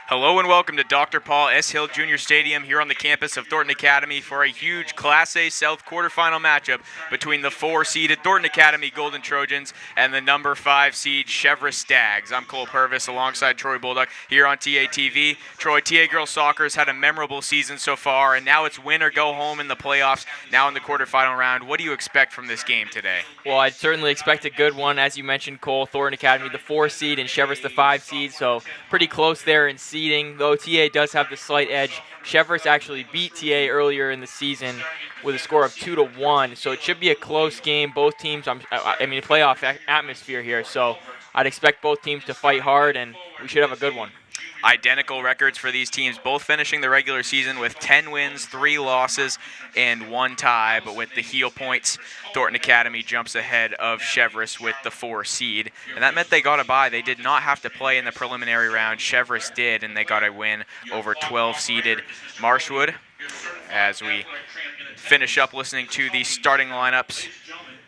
Hello and welcome to Dr. Paul S. Hill Jr. Stadium here on the campus of Thonrton Academy for a huge Class A South Quarterfinal matchup between the 4-seeded Thonrton Academy Golden Trojans and the number 5 seed Cheverus Stags. I'm Cole Purvis alongside Troy Bulldog here on TATV. Troy, TA Girls Soccer has had a memorable season so far, and now it's win or go home in the playoffs, now in the quarterfinal round. What do you expect from this game today? Well, I'd certainly expect a good one. As you mentioned, Cole, Thonrton Academy, the 4 seed, and Cheverus, the 5 seed, so pretty close there in seeding, though TA does have the slight edge. Cheverus actually beat TA earlier in the season with a score of 2-1, so it should be a close game. Both teams, playoff atmosphere here, so I'd expect both teams to fight hard, and we should have a good one. Identical records for these teams, both finishing the regular season with 10 wins, 3 losses, and 1 tie. But with the heel points, Thonrton Academy jumps ahead of Cheverus with the 4 seed. And that meant they got a bye. They did not have to play in the preliminary round. Cheverus did, and they got a win over 12-seeded Marshwood. As we finish up listening to the starting lineups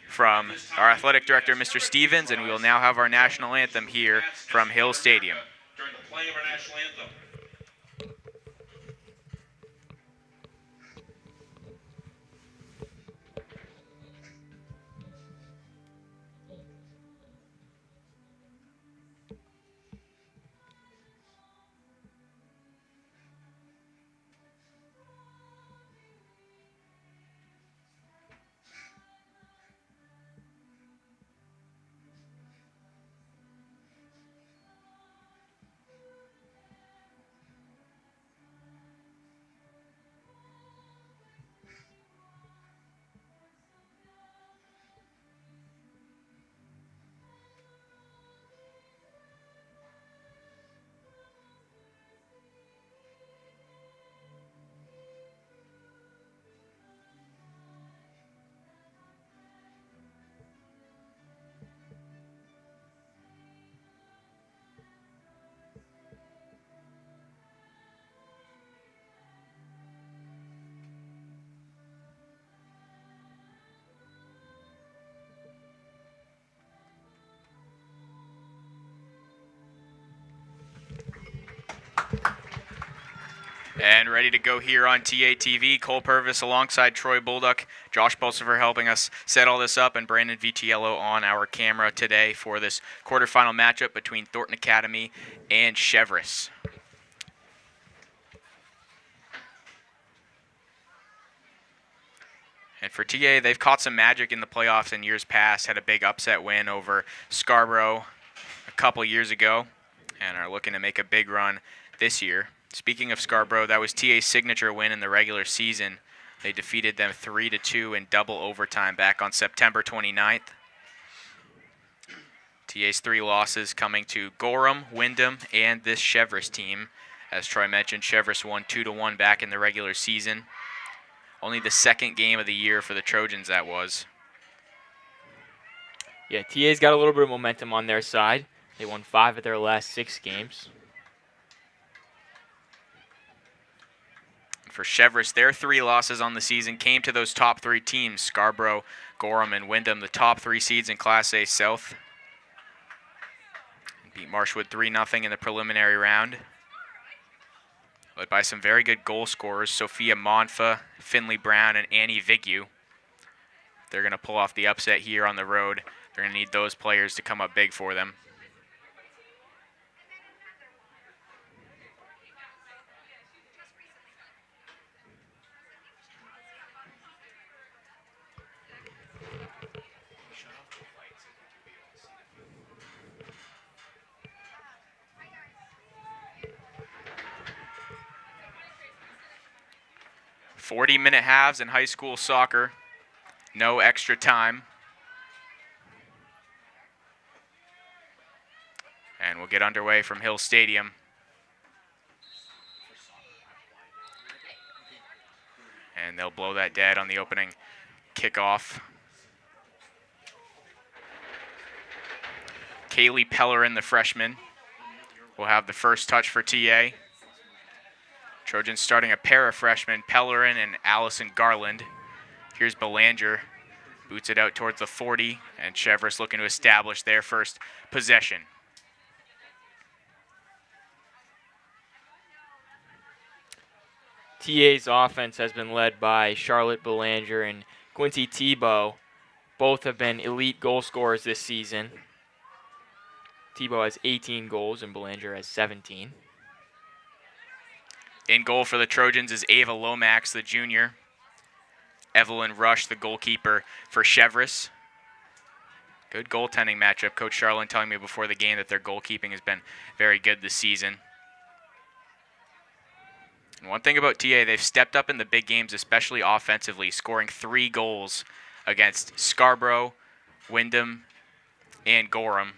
from our athletic director, Mr. Stevens, and we will now have our national anthem here from Hill Stadium. Playing of our national anthem. And ready to go here on TATV, Cole Purvis alongside Troy Bulldog, Josh Pulsifer helping us set all this up, and Brandon Vitiello on our camera today for this quarterfinal matchup between Thonrton Academy and Cheverus. And for TA, they've caught some magic in the playoffs in years past, had a big upset win over Scarborough a couple years ago, and are looking to make a big run this year. Speaking of Scarborough, that was TA's signature win in the regular season. They defeated them 3-2 in double overtime back on September 29th. TA's 3 losses coming to Gorham, Wyndham, and this Cheverus team. As Troy mentioned, Cheverus won 2-1 back in the regular season. Only the second game of the year for the Trojans, that was. Yeah, TA's got a little bit of momentum on their side. They won 5 of their last 6 games. For Cheverus, their 3 losses on the season came to those top 3 teams, Scarborough, Gorham, and Wyndham, the top 3 seeds in Class A South. And beat Marshwood 3-0 in the preliminary round. Led by some very good goal scorers, Sophia Monfa, Finley Brown, and Annie Vigu. They're going to pull off the upset here on the road. They're going to need those players to come up big for them. "40-minute halves in high school soccer. No extra time. And we'll get underway from Hill Stadium. And they'll blow that dead on the opening kickoff. Kaylee Pellerin, the freshman, will have the first touch for TA. Trojans starting a pair of freshmen, Pellerin and Allison Garland. Here's Belanger, boots it out towards the 40, and Cheverus looking to establish their first possession. TA's offense has been led by Charlotte Belanger and Quincy Tebow. Both have been elite goal scorers this season. Tebow has 18 goals and Belanger has 17. In goal for the Trojans is Ava Lomax, the junior. Evelyn Rush, the goalkeeper for Cheverus. Good goaltending matchup. Coach Charlin telling me before the game that their goalkeeping has been very good this season. And one thing about TA, they've stepped up in the big games, especially offensively, scoring 3 goals against Scarborough, Wyndham, and Gorham.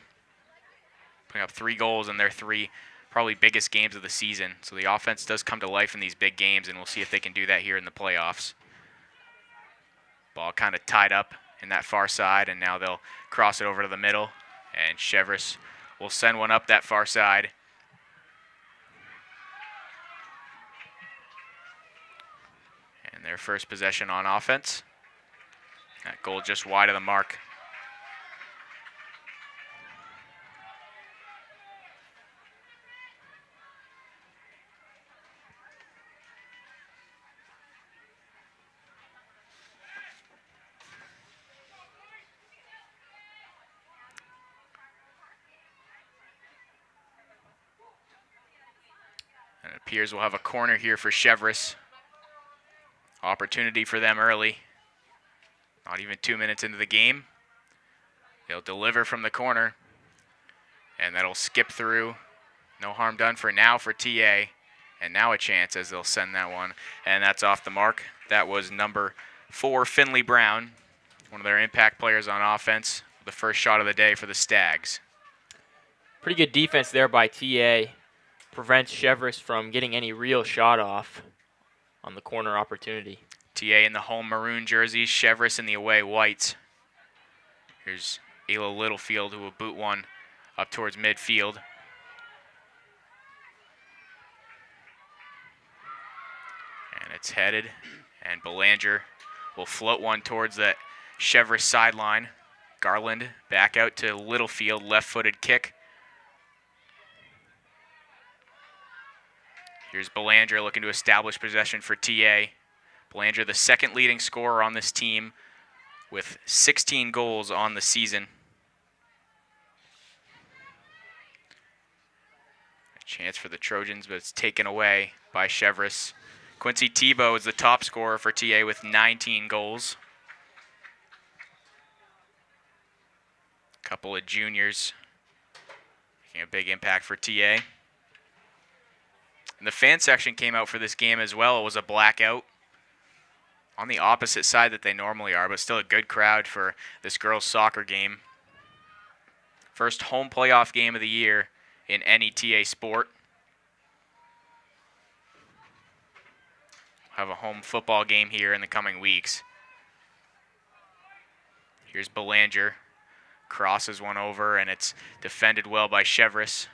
Putting up 3 goals in their 3 probably biggest games of the season. So the offense does come to life in these big games, and we'll see if they can do that here in the playoffs. Ball kind of tied up in that far side, and now they'll cross it over to the middle, and Cheverus will send one up that far side. And their first possession on offense. That goal just wide of the mark. And it appears we'll have a corner here for Cheverus. Opportunity for them early. Not even 2 minutes into the game. They'll deliver from the corner. And that'll skip through. No harm done for now for TA. And now a chance as they'll send that one. And that's off the mark. That was number 4, Finley Brown. One of their impact players on offense. The first shot of the day for the Stags. Pretty good defense there by TA. Prevents Cheverus from getting any real shot off on the corner opportunity. TA in the home maroon jerseys, Cheverus in the away whites. Here's Ayla Littlefield, who will boot one up towards midfield. And it's headed, and Belanger will float one towards the Cheverus sideline. Garland back out to Littlefield, left-footed kick. Here's Belanger looking to establish possession for TA. Belanger, the second leading scorer on this team with 16 goals on the season. A chance for the Trojans, but it's taken away by Cheverus. Quincy Tebow is the top scorer for TA with 19 goals. A couple of juniors making a big impact for TA. And the fan section came out for this game as well. It was a blackout on the opposite side that they normally are, but still a good crowd for this girls' soccer game. First home playoff game of the year in any TA sport. Have a home football game here in the coming weeks. Here's Belanger. Crosses one over, and it's defended well by Cheverus.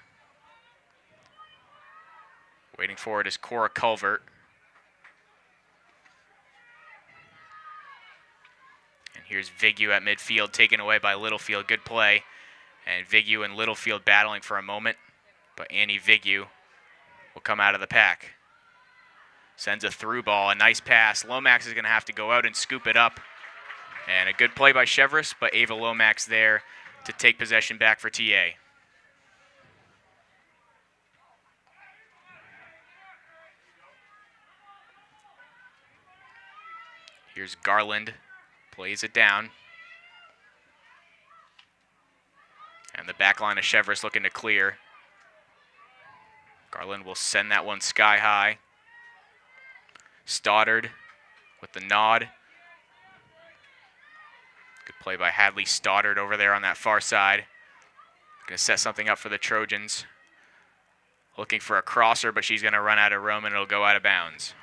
Waiting for it is Cora Culvert. And here's Vigu at midfield, taken away by Littlefield. Good play. And Vigu and Littlefield battling for a moment. But Annie Vigu will come out of the pack. Sends a through ball, a nice pass. Lomax is going to have to go out and scoop it up. And a good play by Cheverus, but Ava Lomax there to take possession back for TA. Here's Garland, plays it down. And the back line of Cheverus looking to clear. Garland will send that one sky high. Stoddard with the nod. Good play by Hadley Stoddard over there on that far side. Going to set something up for the Trojans. Looking for a crosser, but she's going to run out of room and it'll go out of bounds.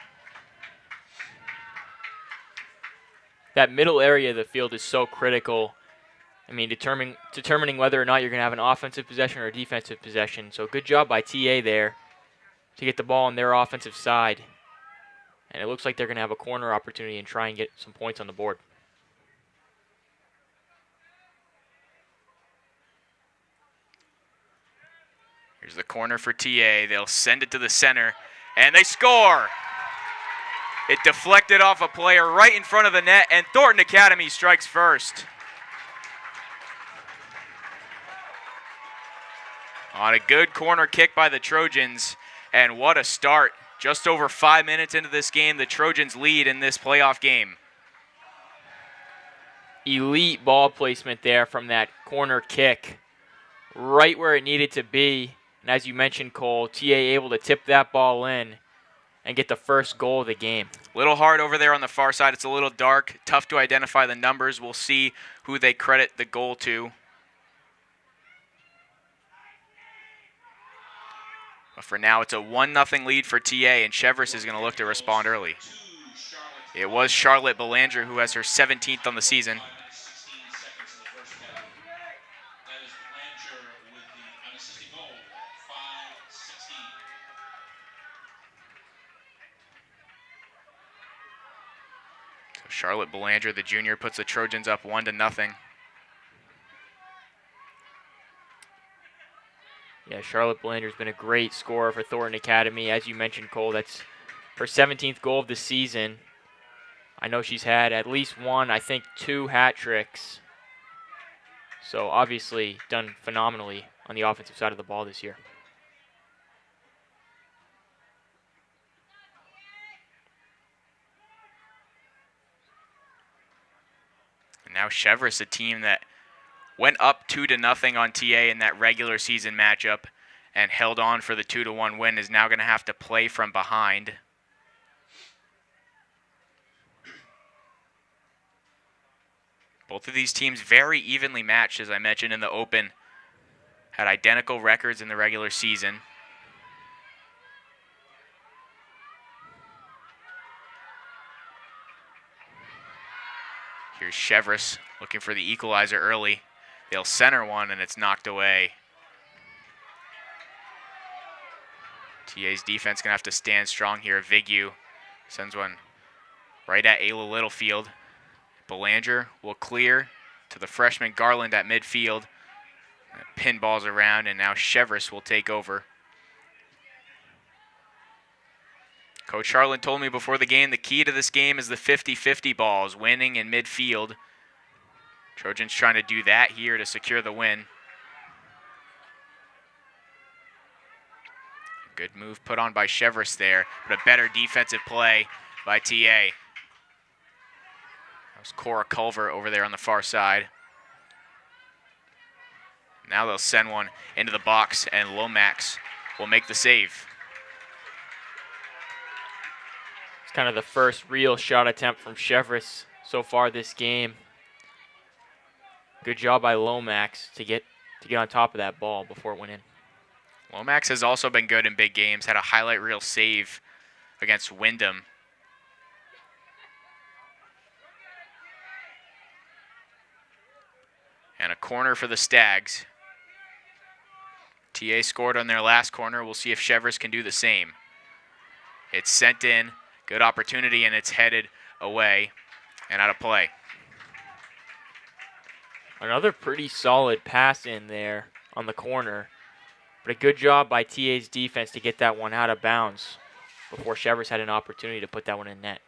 That middle area of the field is so critical. I mean, determining whether or not you're going to have an offensive possession or a defensive possession. So good job by TA there to get the ball on their offensive side. And it looks like they're going to have a corner opportunity and try and get some points on the board. Here's the corner for TA. They'll send it to the center, and they score! It deflected off a player right in front of the net, and Thonrton Academy strikes first. On a good corner kick by the Trojans, and what a start. Just over 5 minutes into this game, the Trojans lead in this playoff game. Elite ball placement there from that corner kick, right where it needed to be. And as you mentioned, Cole, TA able to tip that ball in and get the first goal of the game. Little hard over there on the far side. It's a little dark, tough to identify the numbers. We'll see who they credit the goal to. But for now, it's a 1-0 lead for TA, and Cheverus is going to look to respond early. It was Charlotte Belanger who has her 17th on the season. So Charlotte Belanger, the junior, puts the Trojans up 1-0. Yeah, Charlotte Belanger's been a great scorer for Thonrton Academy. As you mentioned, Cole, that's her 17th goal of the season. I know she's had at least one, I think 2 hat tricks. So obviously done phenomenally on the offensive side of the ball this year. And now Cheverus, a team that went up 2-0 on TA in that regular season matchup and held on for the 2-1 win, is now going to have to play from behind. Both of these teams very evenly matched, as I mentioned in the open. Had identical records in the regular season. Here's Cheverus looking for the equalizer early. They'll center one, and it's knocked away. TA's defense going to have to stand strong here. Vigu sends one right at Ayla Littlefield. Belanger will clear to the freshman Garland at midfield. Pinballs around, and now Cheverus will take over. Coach Harlan told me before the game the key to this game is the 50-50 balls, winning in midfield. Trojans trying to do that here to secure the win. Good move put on by Cheverus there, but a better defensive play by TA. That was Cora Culver over there on the far side. Now they'll send one into the box, and Lomax will make the save. It's kind of the first real shot attempt from Cheverus so far this game. Good job by Lomax to get on top of that ball before it went in. Lomax has also been good in big games, had a highlight reel save against Wyndham. And a corner for the Stags. TA scored on their last corner. We'll see if Cheverus can do the same. It's sent in, good opportunity, and it's headed away and out of play. Another pretty solid pass in there on the corner. But a good job by TA's defense to get that one out of bounds before Cheverus had an opportunity to put that one in net.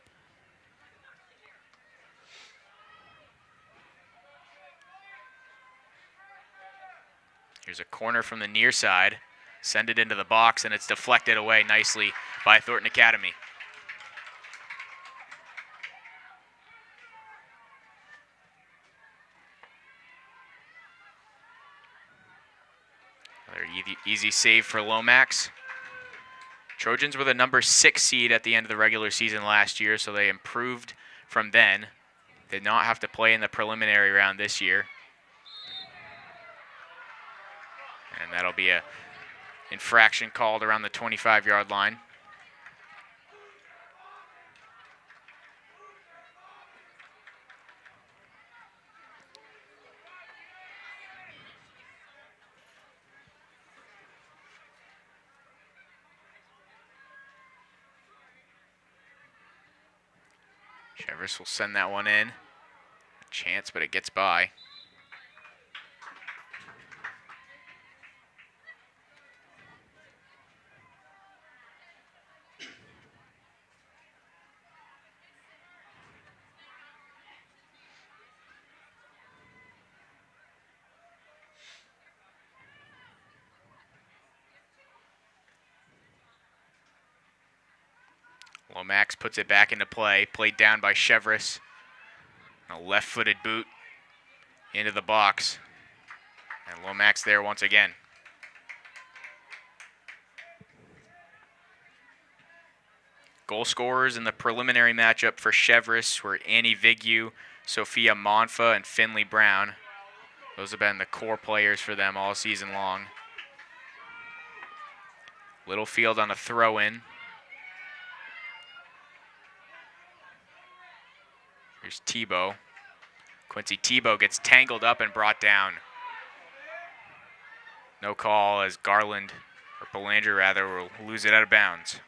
Here's a corner from the near side. Send it into the box, and it's deflected away nicely by Thonrton Academy. Another easy save for Lomax. Trojans were the number 6 seed at the end of the regular season last year, so they improved from then. Did not have to play in the preliminary round this year. And that'll be a infraction called around the 25-yard line. Cheverus will send that one in. A chance, but it gets by. Lomax puts it back into play, played down by Cheverus. A left-footed boot into the box. And Lomax there once again. Goal scorers in the preliminary matchup for Cheverus were Annie Vigu, Sophia Monfa, and Finley Brown. Those have been the core players for them all season long. Littlefield on a throw-in. Here's Tebow. Quincy Tebow gets tangled up and brought down. No call as Garland, or Belanger rather, will lose it out of bounds.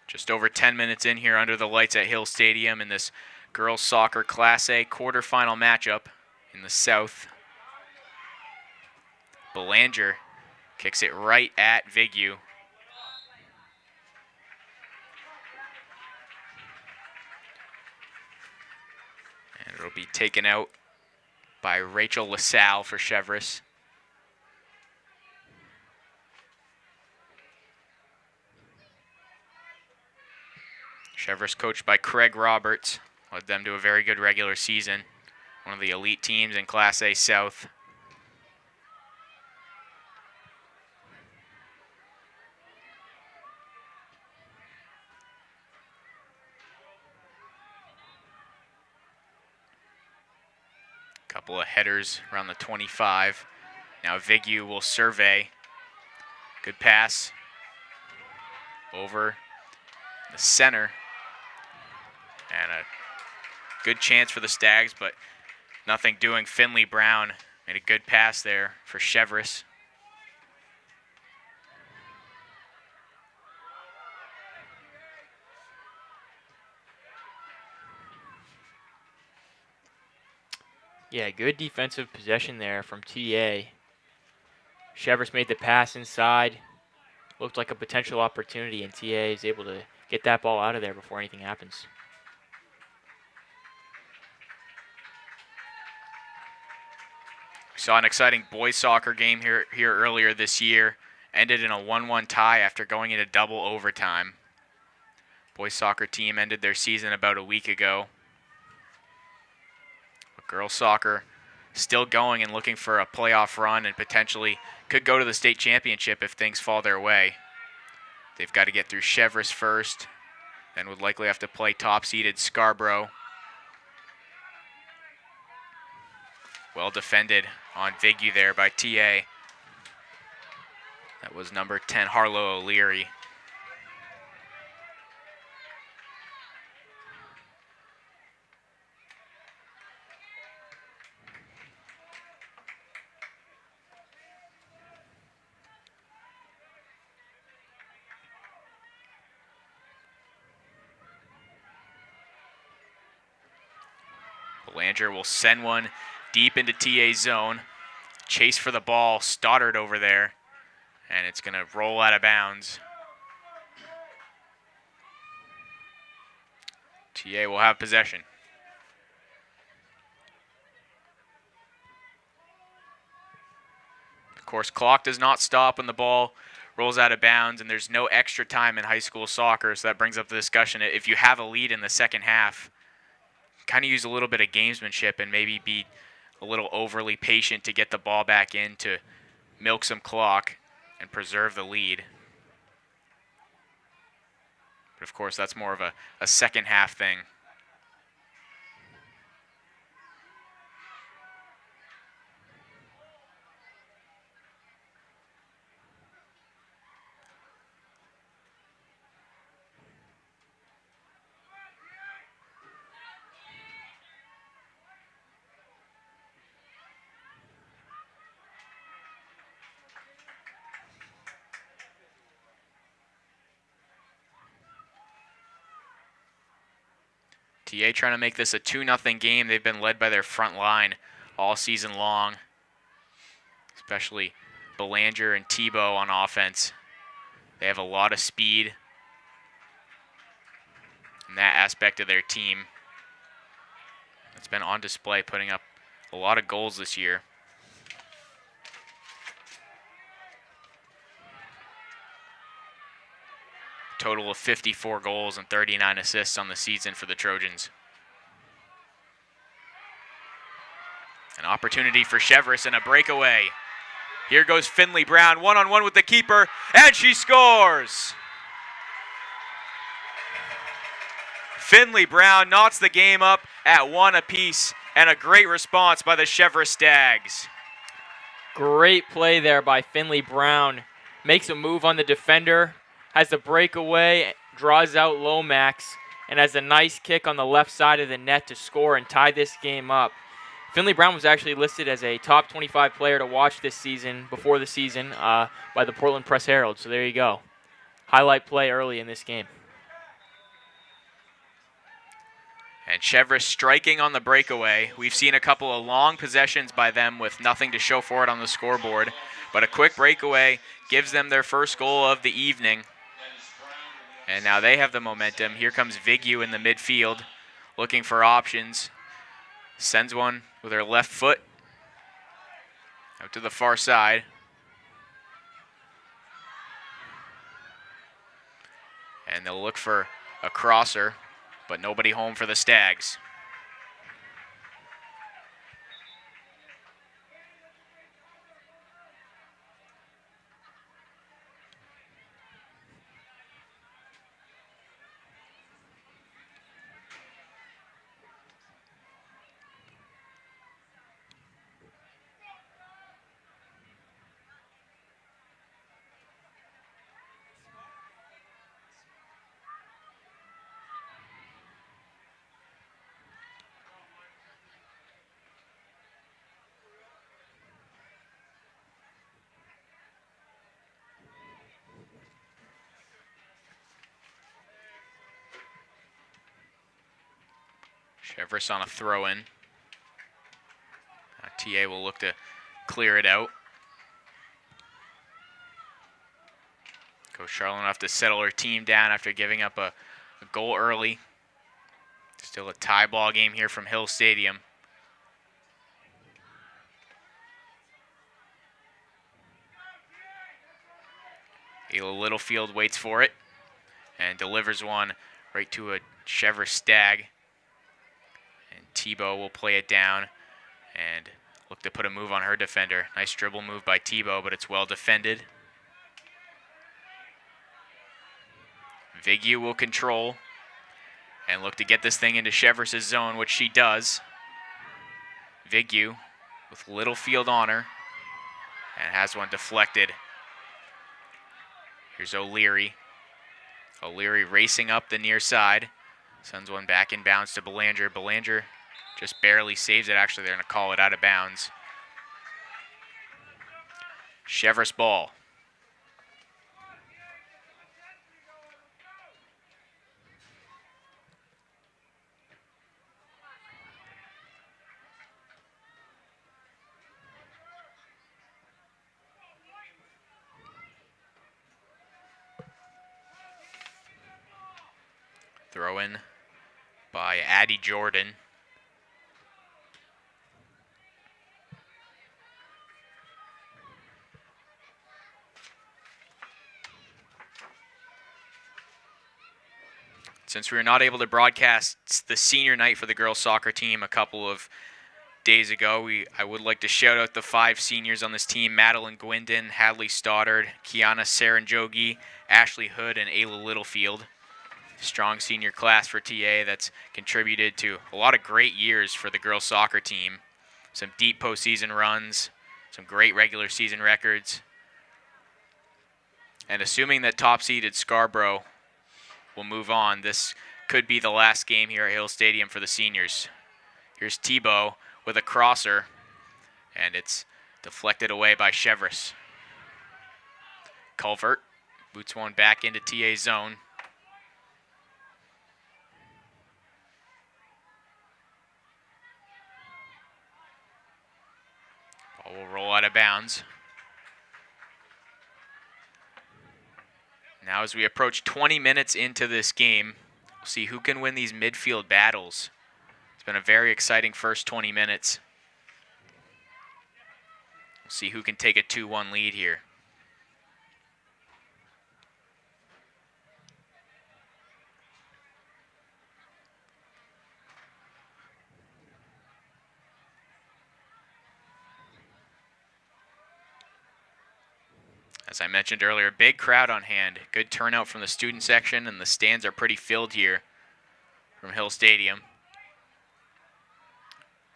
Just over 10 minutes in here under the lights at Hill Stadium in this girls soccer Class A quarterfinal matchup in the South. Belanger kicks it right at Vigu. And it'll be taken out by Rachel LaSalle for Cheverus. Cheverus coached by Craig Roberts, led them to a very good regular season. One of the elite teams in Class A South. Couple of headers around the 25. Now Vigu will survey. Good pass over the center. And a good chance for the Stags, but nothing doing. Finley Brown made a good pass there for Cheverus. Yeah, good defensive possession there from TA. Cheverus made the pass inside. Looked like a potential opportunity, and TA is able to get that ball out of there before anything happens. We saw an exciting boys soccer game here earlier this year. Ended in a 1-1 tie after going into double overtime. Boys soccer team ended their season about a week ago. Girls soccer still going and looking for a playoff run and potentially could go to the state championship if things fall their way. They've got to get through Cheverus first, then would likely have to play top-seeded Scarborough. Well defended on Vigu there by TA. That was number 10, Harlow O'Leary. Belanger will send one deep into TA's zone. Chase for the ball, Stoddard over there, and it's going to roll out of bounds. TA will have possession. Of course, clock does not stop when the ball rolls out of bounds, and there's no extra time in high school soccer, so that brings up the discussion. If you have a lead in the second half, kind of use a little bit of gamesmanship and maybe be a little overly patient to get the ball back in to milk some clock and preserve the lead. But of course, that's more of a second half thing. TA trying to make this a 2-0 game. They've been led by their front line all season long, especially Belanger and Tebow on offense. They have a lot of speed in that aspect of their team. It's been on display, putting up a lot of goals this year. Total of 54 goals and 39 assists on the season for the Trojans. An opportunity for Cheverus and a breakaway. Here goes Finley Brown, one-on-one with the keeper, and she scores! Finley Brown knots the game up at 1 apiece, and a great response by the Cheverus Stags. Great play there by Finley Brown. Makes a move on the defender, has the breakaway, draws out Lomax, and has a nice kick on the left side of the net to score and tie this game up. Finley Brown was actually listed as a top 25 player to watch this season, before the season, by the Portland Press-Herald. So there you go. Highlight play early in this game. And Cheverus striking on the breakaway. We've seen a couple of long possessions by them with nothing to show for it on the scoreboard. But a quick breakaway gives them their first goal of the evening. And now they have the momentum. Here comes Vigu in the midfield, looking for options. Sends one with her left foot out to the far side. And they'll look for a crosser, but nobody home for the Stags. Cheverus on a throw-in. TA will look to clear it out. Coach Charlton will have to settle her team down after giving up a goal early. Still a tie ball game here from Hill Stadium. Ayla Littlefield waits for it and delivers one right to a Cheverus Stag. And Tebow will play it down and look to put a move on her defender. Nice dribble move by Tebow, but it's well defended. Vigu will control and look to get this thing into Cheverus' zone, which she does. Vigu with Littlefield on her and has one deflected. Here's O'Leary. O'Leary racing up the near side. Sends one back in bounds to Belanger. Belanger just barely saves it. Actually, they're going to call it out of bounds. Cheverus ball. Throw in by Addie Jordan. Since we were not able to broadcast the senior night for the girls soccer team a couple of days ago, I would like to shout out the 5 seniors on this team: Madeline Gwindon, Hadley Stoddard, Kiana Saranjogi, Ashley Hood, and Ayla Littlefield. Strong senior class for TA that's contributed to a lot of great years for the girls soccer team. Some deep postseason runs, some great regular season records. And assuming that top-seeded Scarborough will move on, this could be the last game here at Hill Stadium for the seniors. Here's Tebow with a crosser, and it's deflected away by Cheverus. Culvert boots one back into TA's zone. Ball will roll out of bounds. Now as we approach 20 minutes into this game, we'll see who can win these midfield battles. It's been a very exciting first 20 minutes. We'll see who can take a 2-1 lead here. As I mentioned earlier, big crowd on hand. Good turnout from the student section, and the stands are pretty filled here from Hill Stadium.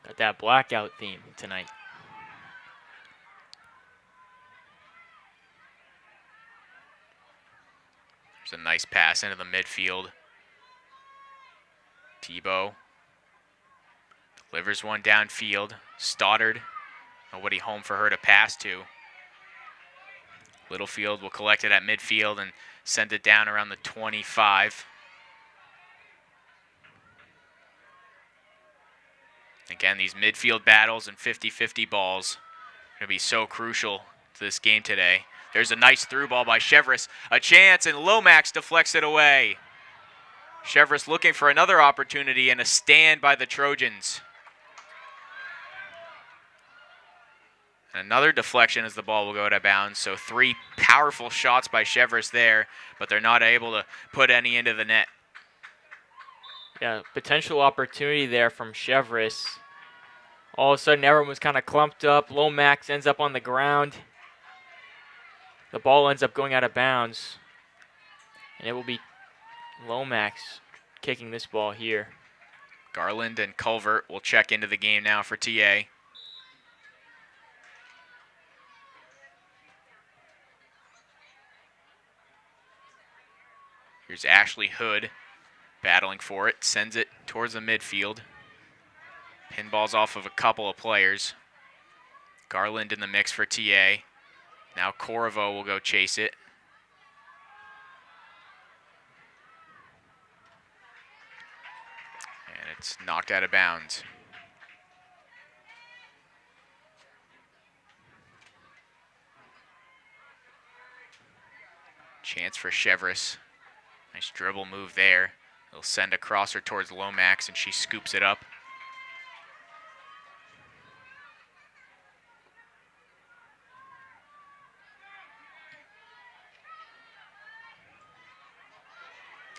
Got that blackout theme tonight. There's a nice pass into the midfield. Tebow delivers one downfield. Stoddard, nobody home for her to pass to. Littlefield will collect it at midfield and send it down around the 25. Again, these midfield battles and 50-50 balls are going to be so crucial to this game today. There's a nice through ball by Cheverus. A chance, and Lomax deflects it away. Cheverus looking for another opportunity and a stand by the Trojans. Another deflection as the ball will go out of bounds. So 3 powerful shots by Cheverus there, but they're not able to put any into the net. Yeah, potential opportunity there from Cheverus. All of a sudden, everyone was kind of clumped up. Lomax ends up on the ground. The ball ends up going out of bounds. And it will be Lomax kicking this ball here. Garland and Culvert will check into the game now for TA. Here's Ashley Hood battling for it, sends it towards the midfield. Pinballs off of a couple of players. Garland in the mix for TA. Now Corvo will go chase it. And it's knocked out of bounds. Chance for Cheverus. Nice dribble move there. He'll send a crosser towards Lomax, and she scoops it up.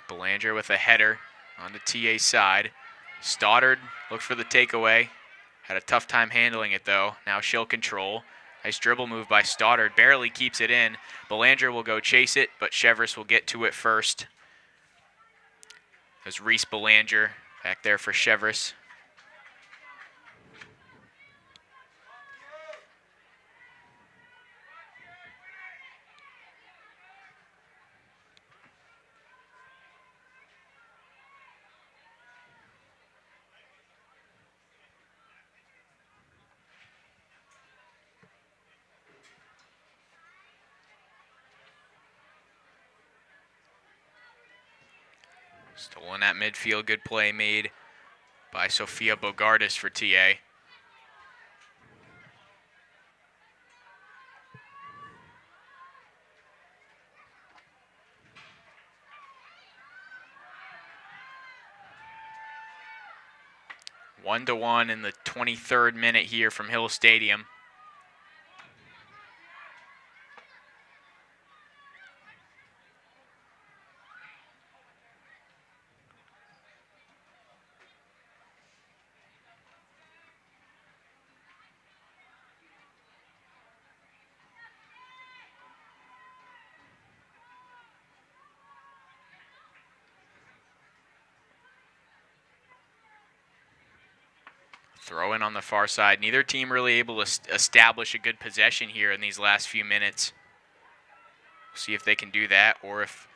Belanger with a header on the TA side. Stoddard looked for the takeaway. Had a tough time handling it, though. Now she'll control. Nice dribble move by Stoddard. Barely keeps it in. Belanger will go chase it, but Cheverus will get to it first. There's Reese Belanger back there for Cheverus. Stolen at midfield, good play made by Sophia Bogardus for TA. One to one in the 23rd minute here from Hill Stadium. Throw in on the far side. Neither team really able to establish a good possession here in these last few minutes. We'll see if they can do that, or if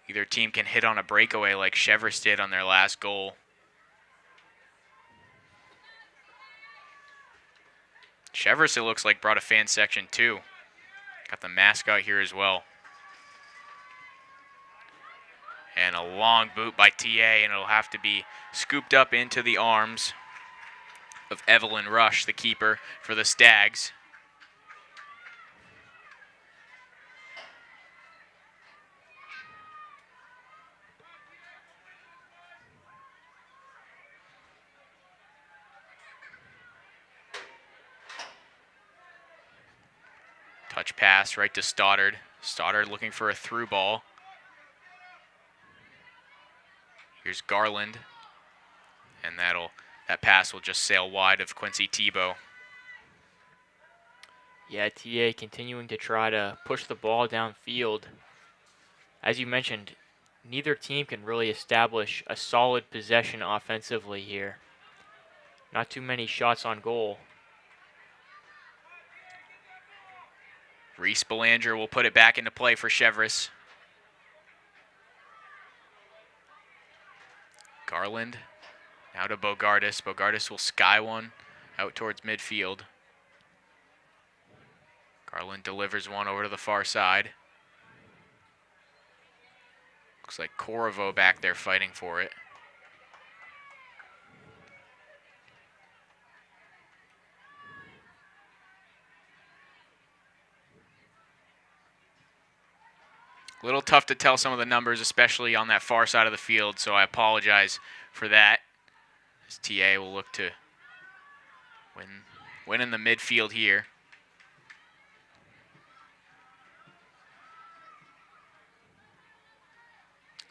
either team can hit on a breakaway like Cheverus did on their last goal. Cheverus, it looks like, brought a fan section too. Got the mascot here as well. And a long boot by TA, and it'll have to be scooped up into the arms of Evelyn Rush, the keeper for the Stags. Touch pass right to Stoddard. Stoddard looking for a through ball. Here's Garland, and that pass will just sail wide of Quincy Tebow. Yeah, TA continuing to try to push the ball downfield. As you mentioned, neither team can really establish a solid possession offensively here. Not too many shots on goal. Reese Belanger will put it back into play for Cheverus. Garland now to Bogardus. Bogardus will sky one out towards midfield. Garland delivers one over to the far side. Looks like Corvo back there fighting for it. A little tough to tell some of the numbers, especially on that far side of the field, so I apologize for that. As TA will look to win in the midfield here.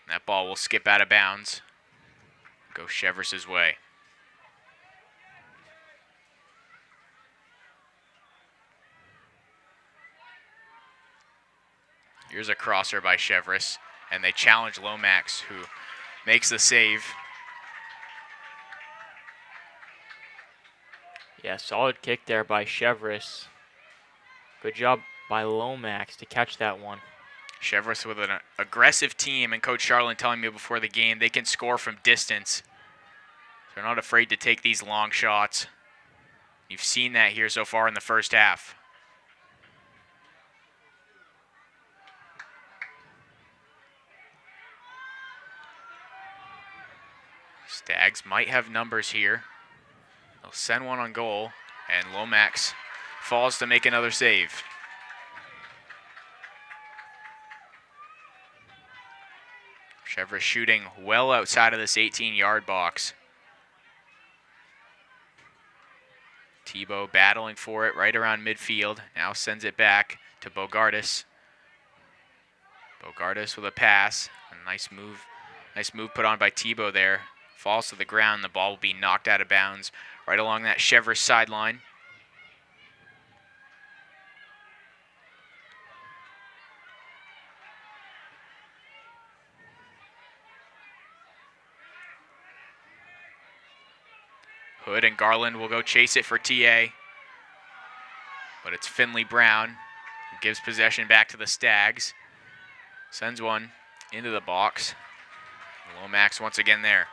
That ball will skip out of bounds. Go Cheverus' way. Here's a crosser by Cheverus, and they challenge Lomax, who makes the save. Yeah, solid kick there by Cheverus. Good job by Lomax to catch that one. Cheverus with an aggressive team, and Coach Charlin telling me before the game they can score from distance. They're not afraid to take these long shots. You've seen that here so far in the first half. Stags might have numbers here. They'll send one on goal, and Lomax falls to make another save. Cheverus shooting well outside of this 18-yard box. Tebow battling for it right around midfield. Now sends it back to Bogardus. Bogardus with a pass. A nice move put on by Tebow there. Falls to the ground. The ball will be knocked out of bounds right along that Cheverus sideline. Hood and Garland will go chase it for TA. But it's Finley Brown who gives possession back to the Stags. Sends one into the box. Lomax once again there.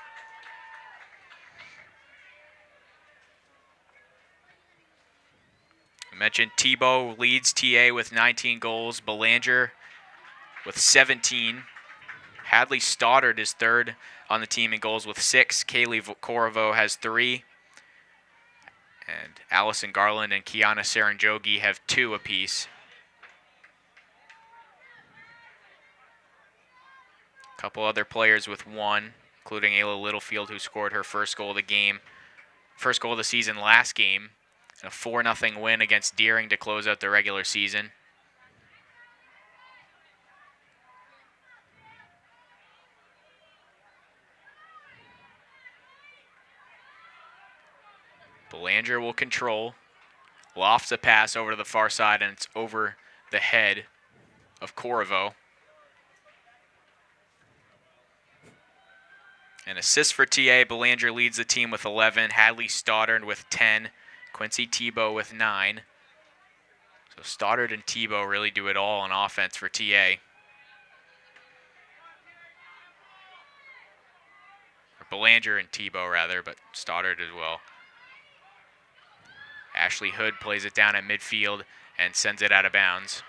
I mentioned Tebow leads TA with 19 goals. Belanger with 17. Hadley Stoddard is third on the team in goals with 6. Kaylee Corvo has 3. And Allison Garland and Kiana Saranjogi have 2 apiece. A couple other players with 1, including Ayla Littlefield, who scored her first goal of the season last game. A 4-0 win against Deering to close out the regular season. Belanger will control, lofts a pass over to the far side, and it's over the head of Corvo. An assist for TA. Belanger leads the team with 11. Hadley Stoddard with 10. Quincy Tebow with 9. So Stoddard and Tebow really do it all on offense for TA. Or Belanger and Tebow, rather, but Stoddard as well. Ashley Hood plays it down at midfield and sends it out of bounds.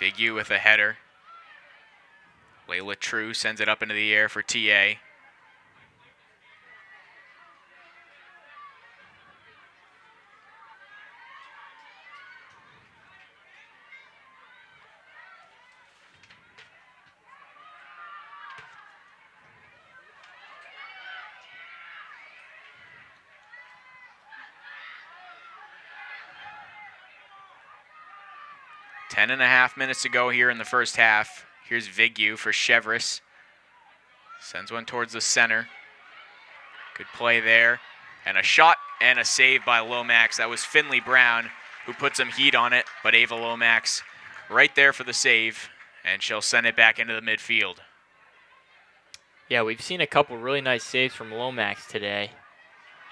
Vigu with a header. Layla True sends it up into the air for TA. 10.5 minutes to go here in the first half. Here's Vigu for Cheverus. Sends one towards the center. Good play there. And a shot and a save by Lomax. That was Finley Brown who put some heat on it, but Ava Lomax right there for the save, and she'll send it back into the midfield. Yeah, we've seen a couple really nice saves from Lomax today.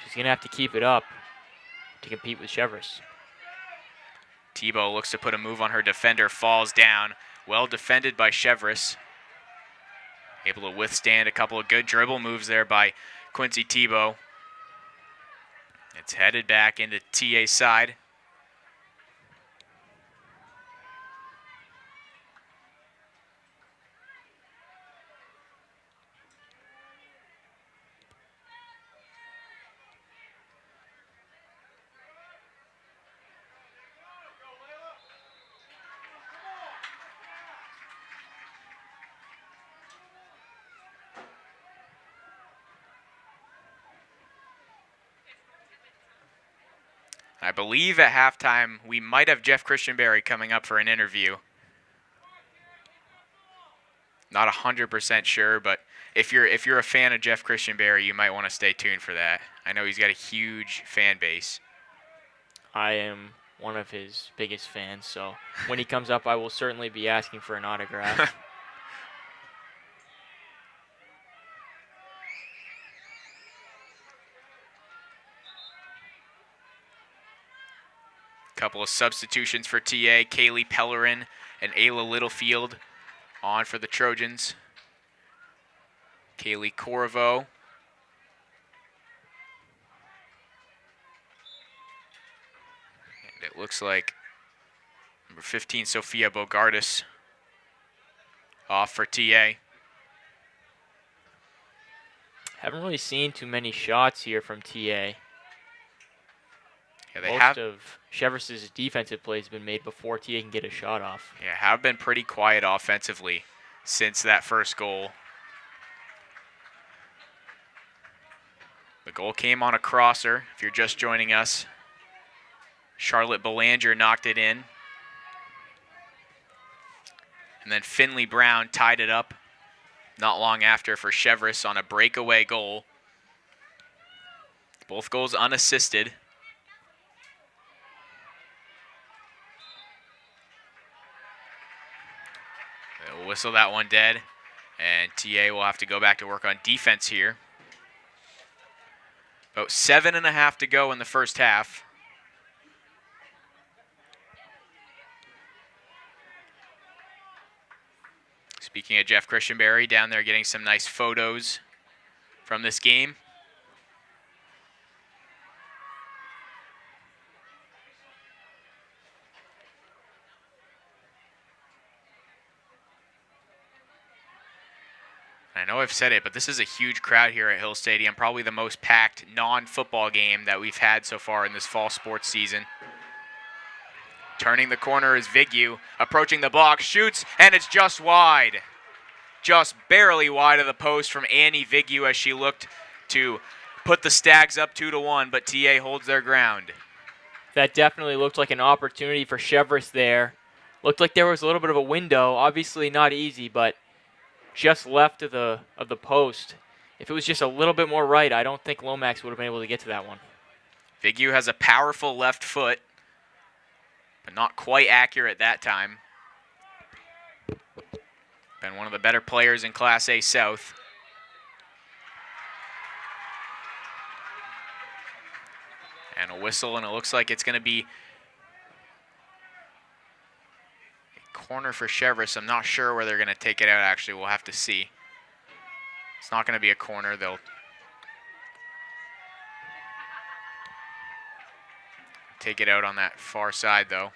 She's going to have to keep it up to compete with Cheverus. Tebow looks to put a move on her defender, falls down. Well defended by Cheverus. Able to withstand a couple of good dribble moves there by Quincy Tebow. It's headed back into TA's side. I believe at halftime we might have Jeff Christianberry coming up for an interview. Not 100% sure, but if you're a fan of Jeff Christianberry, you might want to stay tuned for that. I know he's got a huge fan base. I am one of his biggest fans, so when he comes up, I will certainly be asking for an autograph. Couple of substitutions for TA. Kaylee Pellerin and Ayla Littlefield on for the Trojans. Kaylee Corvo. And it looks like number 15, Sophia Bogardus, off for TA. Haven't really seen too many shots here from TA. Yeah, Most of Cheverus's defensive plays have been made before TA can get a shot off. Yeah, have been pretty quiet offensively since that first goal. The goal came on a crosser, if you're just joining us. Charlotte Belanger knocked it in. And then Finley Brown tied it up not long after for Cheverus on a breakaway goal. Both goals unassisted. They'll whistle that one dead, and TA will have to go back to work on defense here. About 7.5 to go in the first half. Speaking of Jeff Christianberry, down there getting some nice photos from this game. I know I've said it, but this is a huge crowd here at Hill Stadium, probably the most packed non-football game that we've had so far in this fall sports season. Turning the corner is Vigu, approaching the block, shoots, and it's just wide. Just barely wide of the post from Annie Vigu as she looked to put the Stags up 2-1, but TA holds their ground. That definitely looked like an opportunity for Cheverus there. Looked like there was a little bit of a window, obviously not easy, but just left of the post. If it was just a little bit more right, I don't think Lomax would have been able to get to that one. Vigu has a powerful left foot, but not quite accurate that time. Been one of the better players in Class A South. And a whistle, and it looks like it's going to be a corner for Cheverus. I'm not sure where they're going to take it out, actually. We'll have to see. It's not going to be a corner. They'll take it out on that far side, though.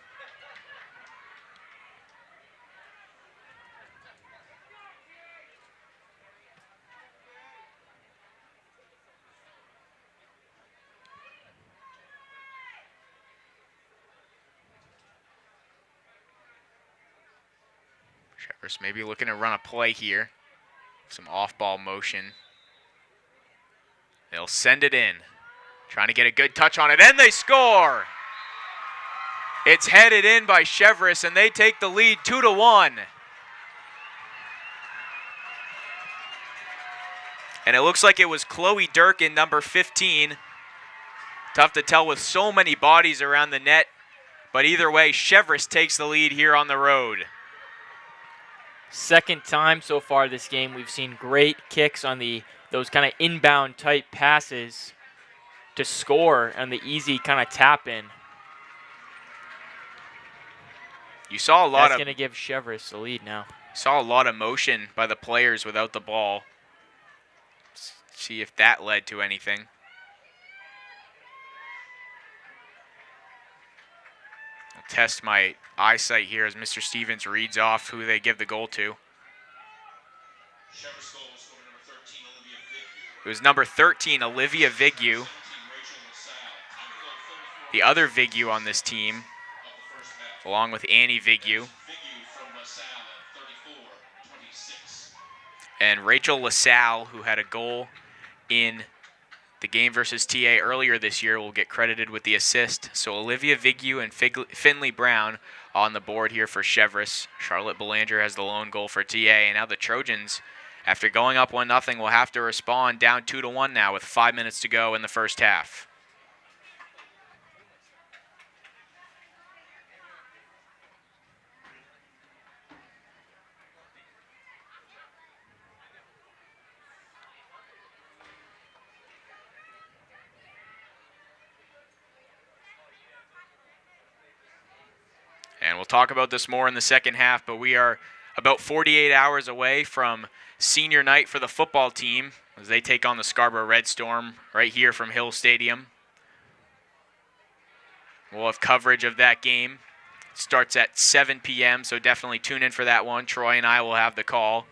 Cheverus maybe looking to run a play here. Some off-ball motion. They'll send it in. Trying to get a good touch on it, and they score! It's headed in by Cheverus, and they take the lead 2-1. And it looks like it was Chloe Durkin, number 15. Tough to tell with so many bodies around the net. But either way, Cheverus takes the lead here on the road. Second time so far this game we've seen great kicks on those kind of inbound type passes to score on the easy kind of tap in. You saw a lot That's of going to give Cheverus the lead now. saw a lot of motion by the players without the ball. See if that led to anything. I'll test my eyesight here as Mr. Stevens reads off who they give the goal to. Cheverus goal was scored number 13, Olivia Vigu. It was number 13, Olivia Vigu, 17, Rachel LaSalle. the other Vigu on this team, Of the first match. along with Annie Vigu. Vigu from LaSalle at 34-26. And Rachel LaSalle, who had a goal in the game versus TA earlier this year, will get credited with the assist. So Olivia Vigu and Finley Brown on the board here for Cheverus. Charlotte Belanger has the lone goal for TA. And now the Trojans, after going up 1-0, will have to respond down 2-1 now with 5 minutes to go in the first half. And we'll talk about this more in the second half, but we are about 48 hours away from senior night for the football team as they take on the Scarborough Red Storm right here from Hill Stadium. We'll have coverage of that game. It starts at 7 p.m., so definitely tune in for that one. Troy and I will have the call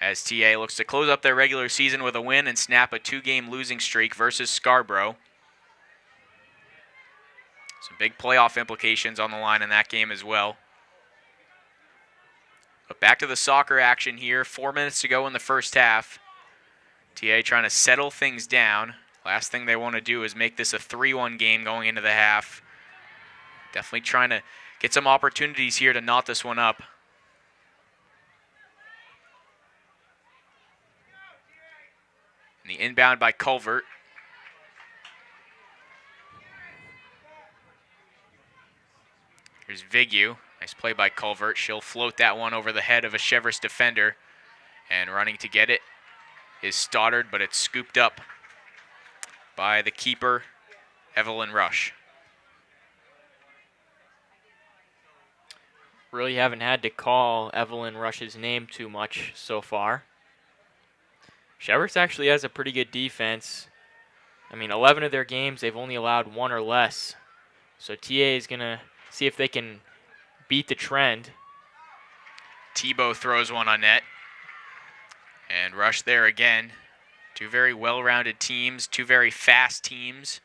as TA looks to close up their regular season with a win and snap a 2-game losing streak versus Scarborough. Some big playoff implications on the line in that game as well. But back to the soccer action here. 4 minutes to go in the first half. TA trying to settle things down. Last thing they want to do is make this a 3-1 game going into the half. Definitely trying to get some opportunities here to knot this one up. And the inbound by Culvert. Here's Vigu. Nice play by Culvert. She'll float that one over the head of a Cheverus defender. And running to get it is Stoddard, but it's scooped up by the keeper, Evelyn Rush. Really haven't had to call Evelyn Rush's name too much so far. Cheverus actually has a pretty good defense. I mean, 11 of their games, they've only allowed 1 or less. So TA is going to see if they can beat the trend. Tebow throws one on net. And Rush there again. Two very well-rounded teams, two very fast teams.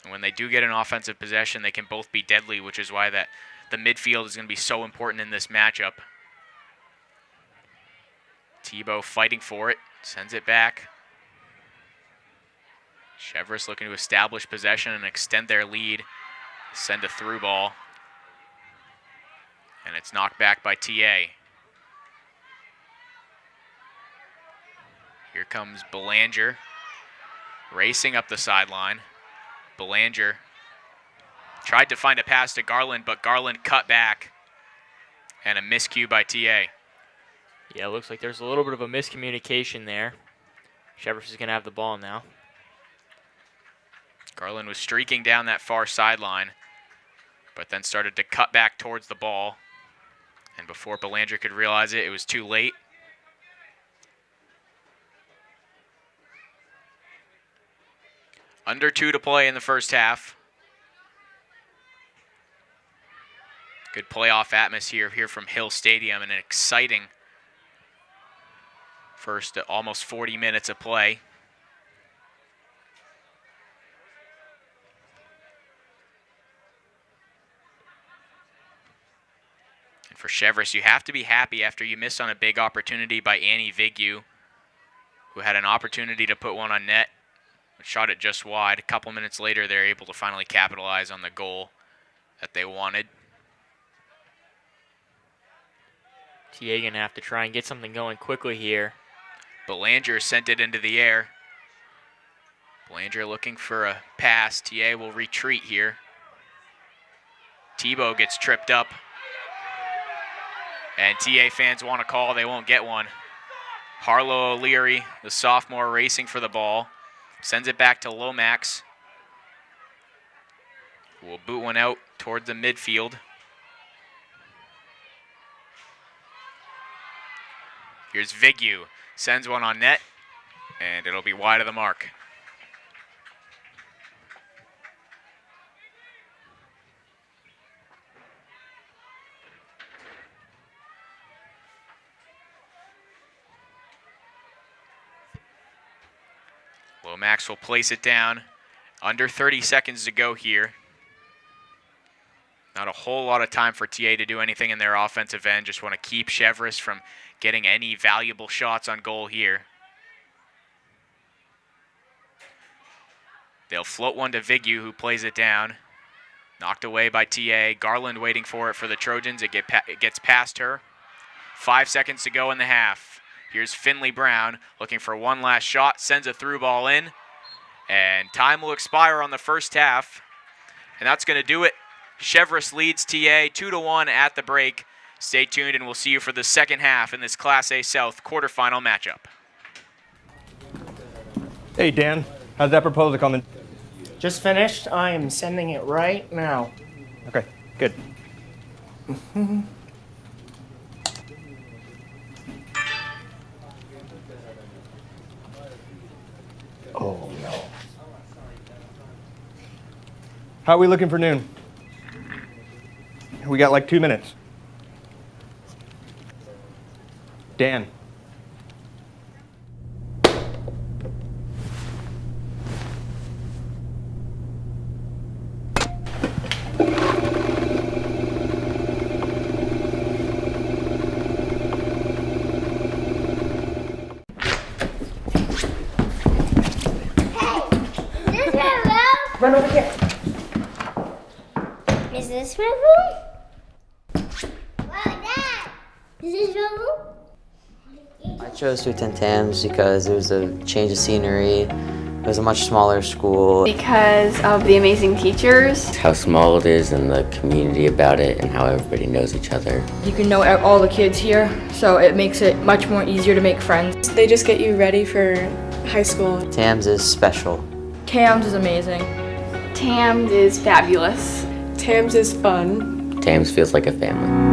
And when they do get an offensive possession, they can both be deadly, which is why the midfield is going to be so important in this matchup. Tebow fighting for it, sends it back. Cheverus looking to establish possession and extend their lead. Send a through ball. And it's knocked back by TA. Here comes Belanger, racing up the sideline. Belanger tried to find a pass to Garland, but Garland cut back. And a miscue by TA. Yeah, it looks like there's a little bit of a miscommunication there. Cheverus is going to have the ball now. Garland was streaking down that far sideline, but then started to cut back towards the ball. And before Belanger could realize it, it was too late. Under 2 to play in the first half. Good playoff atmosphere here from Hill Stadium and an exciting first almost 40 minutes of play. And for Cheverus, you have to be happy after you miss on a big opportunity by Annie Vigu, who had an opportunity to put one on net. Shot it just wide. A couple minutes later, they're able to finally capitalize on the goal that they wanted. TA going to have to try and get something going quickly here. Belanger sent it into the air. Belanger looking for a pass. TA will retreat here. Tebow gets tripped up. And TA fans want a call. They won't get one. Harlow O'Leary, the sophomore, racing for the ball. Sends it back to Lomax, who will boot one out towards the midfield. Here's Vigu. Sends one on net, and it'll be wide of the mark. Lomax will place it down. Under 30 seconds to go here. Not a whole lot of time for TA to do anything in their offensive end. Just want to keep Cheverus from getting any valuable shots on goal here. They'll float one to Vigu, who plays it down. Knocked away by TA. Garland waiting for it for the Trojans. It gets past her. 5 seconds to go in the half. Here's Finley Brown looking for one last shot. Sends a through ball in. And time will expire on the first half. And that's going to do it. Cheverus leads TA 2-1 at the break. Stay tuned and we'll see you for the second half in this Class A South quarterfinal matchup. Hey, Dan. How's that proposal coming? Just finished. I am sending it right now. Okay, good. Oh, no. How are we looking for noon? We got like 2 minutes. Dan. Run over here. Is this my room? Wow, Dad! Is this your room? I chose to attend TAMS because it was a change of scenery. It was a much smaller school. Because of the amazing teachers. How small it is and the community about it and how everybody knows each other. You can know all the kids here, so it makes it much more easier to make friends. They just get you ready for high school. TAMS is special. TAMS is amazing. TAMS is fabulous. TAMS is fun. TAMS feels like a family.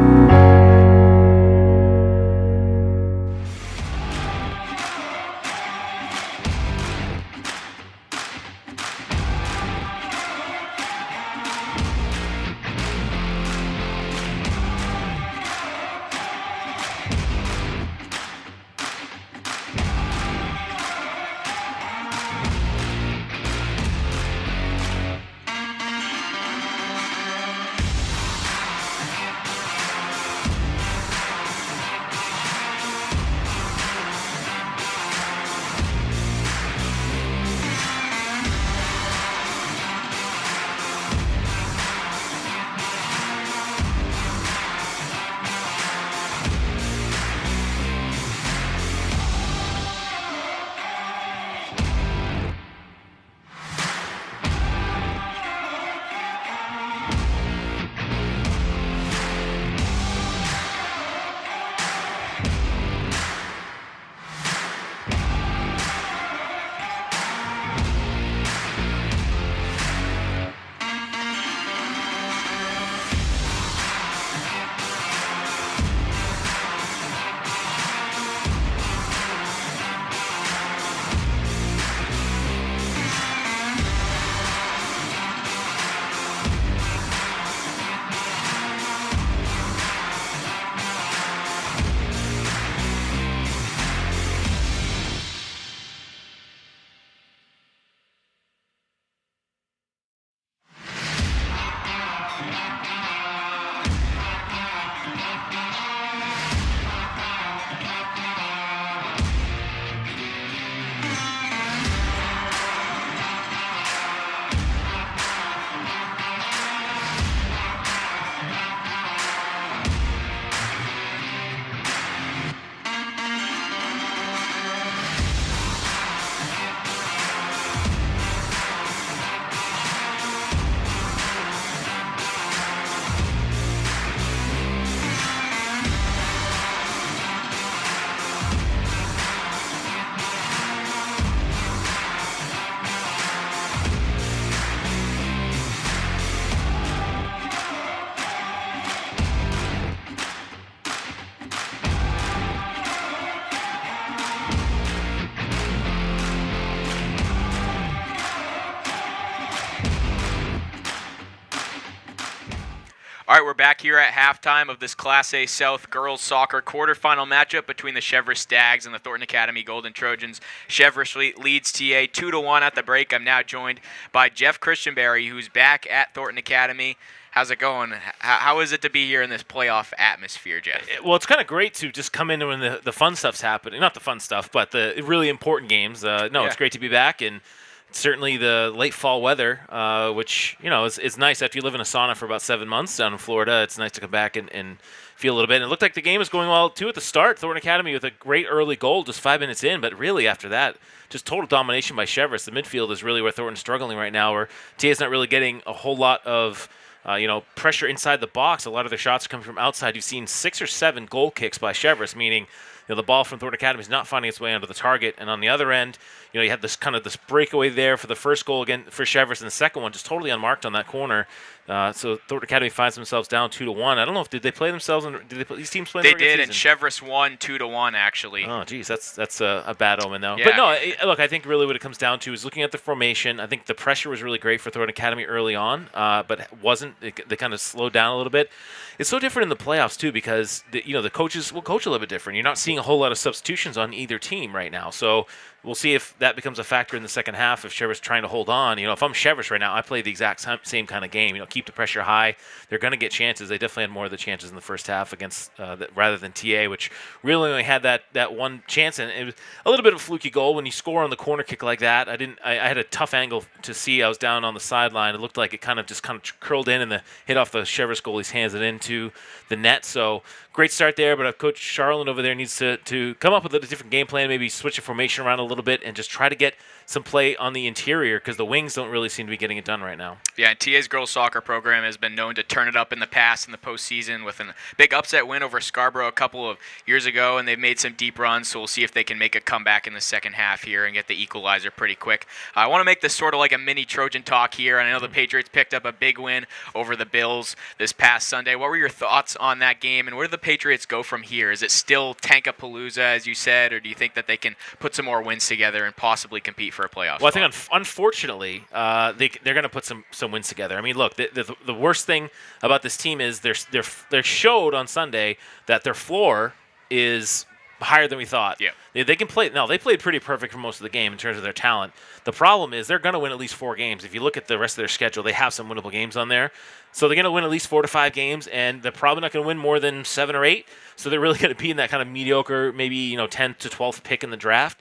All right, we're back here at halftime of this Class A South girls soccer quarterfinal matchup between the Cheverus Stags and the Thornton Academy Golden Trojans. Cheverus leads TA 2-1 at the break. I'm now joined by Jeff Christianberry, who's back at Thornton Academy. How's it going? How is it to be here in this playoff atmosphere, Jeff? Well, it's kind of great to just come in when the fun stuff's happening. Not the fun stuff, but the really important games. It's great to be back, and certainly the late fall weather, which, is nice. After you live in a sauna for about 7 months down in Florida, it's nice to come back and feel a little bit. And it looked like the game was going well, too, at the start. Thornton Academy with a great early goal just 5 minutes in. But really, after that, just total domination by Cheverus. The midfield is really where Thornton's struggling right now, where TA's not really getting a whole lot of pressure inside the box. A lot of their shots are coming from outside. You've seen 6 or 7 goal kicks by Cheverus, meaning the ball from Thornton Academy is not finding its way onto the target. And on the other end, you had this breakaway there for the first goal again for Cheverus, and the second one just totally unmarked on that corner. So Thornton Academy finds themselves down 2-1. I don't know if did they play themselves? These teams play? They did, and Cheverus won 2-1 actually. Oh, geez, that's a bad omen though. Yeah. But no, look, I think really what it comes down to is looking at the formation. I think the pressure was really great for Thornton Academy early on, but wasn't. They kind of slowed down a little bit. It's so different in the playoffs too because the coaches will coach a little bit different. You're not seeing a whole lot of substitutions on either team right now, so we'll see if that becomes a factor in the second half. If Cheverus trying to hold on, if I'm Cheverus right now, I play the exact same kind of game. Keep the pressure high. They're going to get chances. They definitely had more of the chances in the first half against rather than TA, which really only had that one chance, and it was a little bit of a fluky goal when you score on the corner kick like that. I had a tough angle to see. I was down on the sideline. It looked like it kind of curled in and hit off the Cheverus goalie's hands and into the net. So great start there, but Coach Charlin over there needs to come up with a different game plan, maybe switch the formation around a little bit and just try to get some play on the interior because the wings don't really seem to be getting it done right now. Yeah, and TA's girls soccer program has been known to turn it up in the past in the postseason with a big upset win over Scarborough a couple of years ago, and they've made some deep runs, so we'll see if they can make a comeback in the second half here and get the equalizer pretty quick. I want to make this sort of like a mini Trojan talk here, and I know the Patriots picked up a big win over the Bills this past Sunday. What were your thoughts on that game, and where do the Patriots go from here? Is it still Tankapalooza, as you said, or do you think that they can put some more wins together and possibly compete for a playoff Well, spot? I think unfortunately they're going to put some wins together. I mean, look, the worst thing about this team is they showed on Sunday that their floor is higher than we thought. Yeah. They can play. No, they played pretty perfect for most of the game in terms of their talent. The problem is they're going to win at least 4 games. If you look at the rest of their schedule, they have some winnable games on there. So they're going to win at least 4 to 5 games, and they're probably not going to win more than 7 or 8. So they're really going to be in that kind of mediocre, maybe 10th to 12th pick in the draft.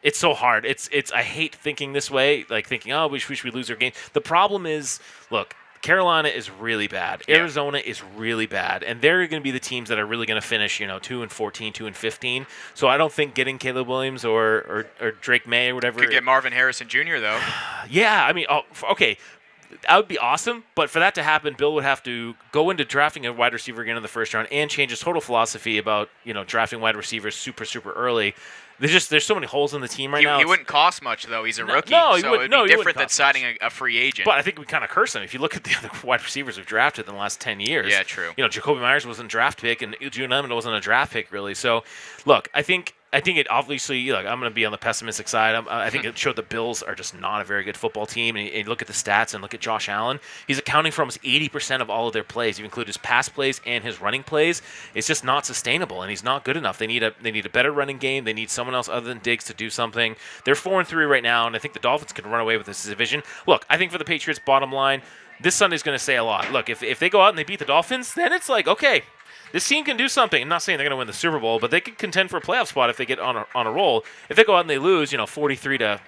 It's so hard. I hate thinking this way, like thinking, we should lose our game. The problem is, look, Carolina is really bad. Yeah. Arizona is really bad, and they're going to be the teams that are really going to finish, 2-14, 2-15. So I don't think getting Caleb Williams or Drake May or whatever. Could get Marvin Harrison Jr. though. Yeah, I mean, okay. That would be awesome, but for that to happen, Bill would have to go into drafting a wide receiver again in the first round and change his total philosophy about drafting wide receivers super early. There's so many holes in the team right now. He wouldn't cost much though. He's a rookie, no, so it would be different than signing a free agent. But I think we kind of curse him. If you look at the other wide receivers we've drafted in the last 10 years. Yeah, true. Jacoby Myers wasn't a draft pick, and June Lemon wasn't a draft pick really. So, look, I think it obviously, I'm going to be on the pessimistic side. I think it showed the Bills are just not a very good football team. And you look at the stats and look at Josh Allen. He's accounting for almost 80% of all of their plays. You include his pass plays and his running plays. It's just not sustainable, and he's not good enough. They need a better running game. They need someone else other than Diggs to do something. They're 4-3 right now, and I think the Dolphins could run away with this division. Look, I think for the Patriots, bottom line, this Sunday's going to say a lot. Look, if they go out and they beat the Dolphins, then it's like, okay, this team can do something. I'm not saying they're going to win the Super Bowl, but they could contend for a playoff spot if they get on a roll. If they go out and they lose, 43 to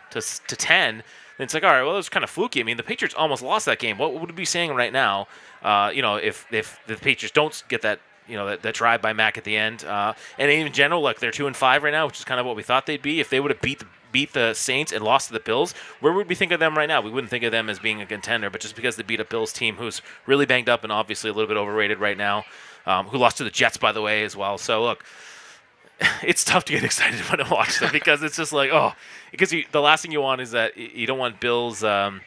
10, then it's like, all right, well, that was kind of fluky. I mean, the Patriots almost lost that game. What would we be saying right now? If the Patriots don't get that, that drive by Mac at the end, and in general, look, they're 2-5 right now, which is kind of what we thought they'd be. If they would have beat the Saints and lost to the Bills, where would we think of them right now? We wouldn't think of them as being a contender, but just because they beat a Bills team who's really banged up and obviously a little bit overrated right now. Who lost to the Jets, by the way, as well. So, look, it's tough to get excited when I watch them because it's just like, because the last thing you want is that you don't want Bills, I'm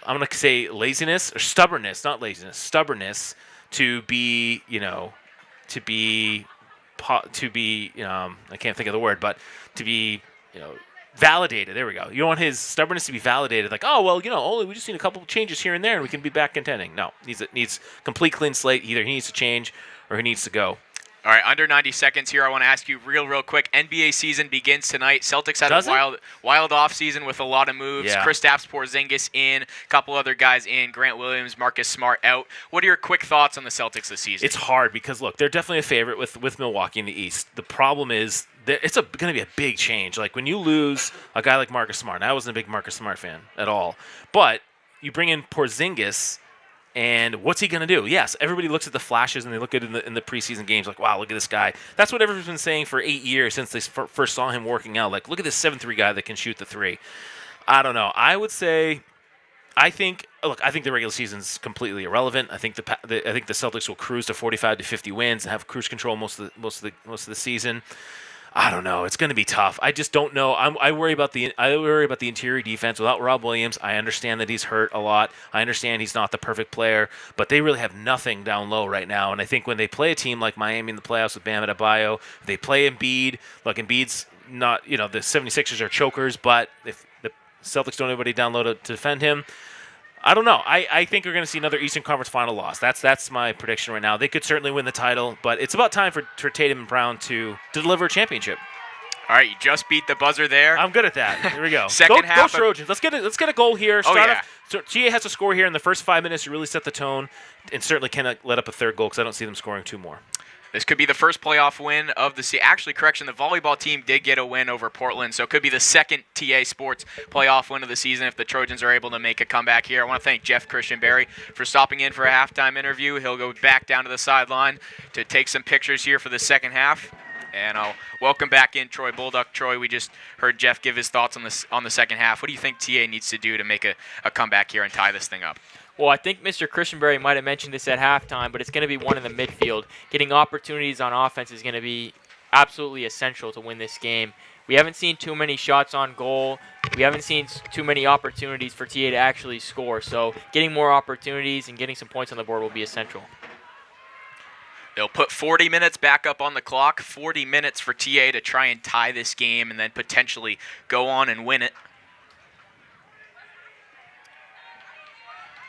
going to say laziness or stubbornness, not laziness, stubbornness to be, I can't think of the word, but to be, validated. There we go. You don't want his stubbornness to be validated. Like, oh well, only we just need a couple of changes here and there, and we can be back contending. No, needs complete clean slate. Either he needs to change or he needs to go. All right, under 90 seconds here. I want to ask you real quick. NBA season begins tonight. Celtics had a wild off season with a lot of moves. Yeah. Kristaps Porzingis in, a couple other guys in. Grant Williams, Marcus Smart out. What are your quick thoughts on the Celtics this season? It's hard because look, they're definitely a favorite with Milwaukee in the East. The problem is it's going to be a big change. Like when you lose a guy like Marcus Smart. I wasn't a big Marcus Smart fan at all, but you bring in Porzingis. And what's he going to do? Yes, everybody looks at the flashes and they look at it in the preseason games like, wow, look at this guy. That's what everyone's been saying for 8 years since they first saw him working out. Like, look at this 7'3" guy that can shoot the three. I don't know. I would say, I think the regular season's completely irrelevant. I think the Celtics will cruise to 45 to 50 wins and have cruise control most of the season. I don't know. It's going to be tough. I just don't know. I worry about the interior defense without Rob Williams. I understand that he's hurt a lot. I understand he's not the perfect player, but they really have nothing down low right now. And I think when they play a team like Miami in the playoffs with Bam Adebayo, if they play Embiid, look, Embiid's not, the 76ers are chokers, but if the Celtics don't have anybody down low to defend him, I don't know. I think we're going to see another Eastern Conference final loss. That's my prediction right now. They could certainly win the title, but it's about time for Tatum and Brown to deliver a championship. All right, you just beat the buzzer there. I'm good at that. Here we go. Second half. Go Trojans. Let's get a goal here. Yeah. So TA has to score here in the first 5 minutes to really set the tone, and certainly cannot let up a third goal because I don't see them scoring two more. This could be the first playoff win of the season. Actually, correction, the volleyball team did get a win over Portland, so it could be the second TA Sports playoff win of the season if the Trojans are able to make a comeback here. I want to thank Jeff Christian-Berry for stopping in for a halftime interview. He'll go back down to the sideline to take some pictures here for the second half. And I'll welcome back in Troy Bulldog. Troy, we just heard Jeff give his thoughts on the second half. What do you think TA needs to do to make a comeback here and tie this thing up? Well, I think Mr. Christianberry might have mentioned this at halftime, but it's going to be one in the midfield. Getting opportunities on offense is going to be absolutely essential to win this game. We haven't seen too many shots on goal. We haven't seen too many opportunities for TA to actually score. So getting more opportunities and getting some points on the board will be essential. They'll put 40 minutes back up on the clock, 40 minutes for TA to try and tie this game and then potentially go on and win it.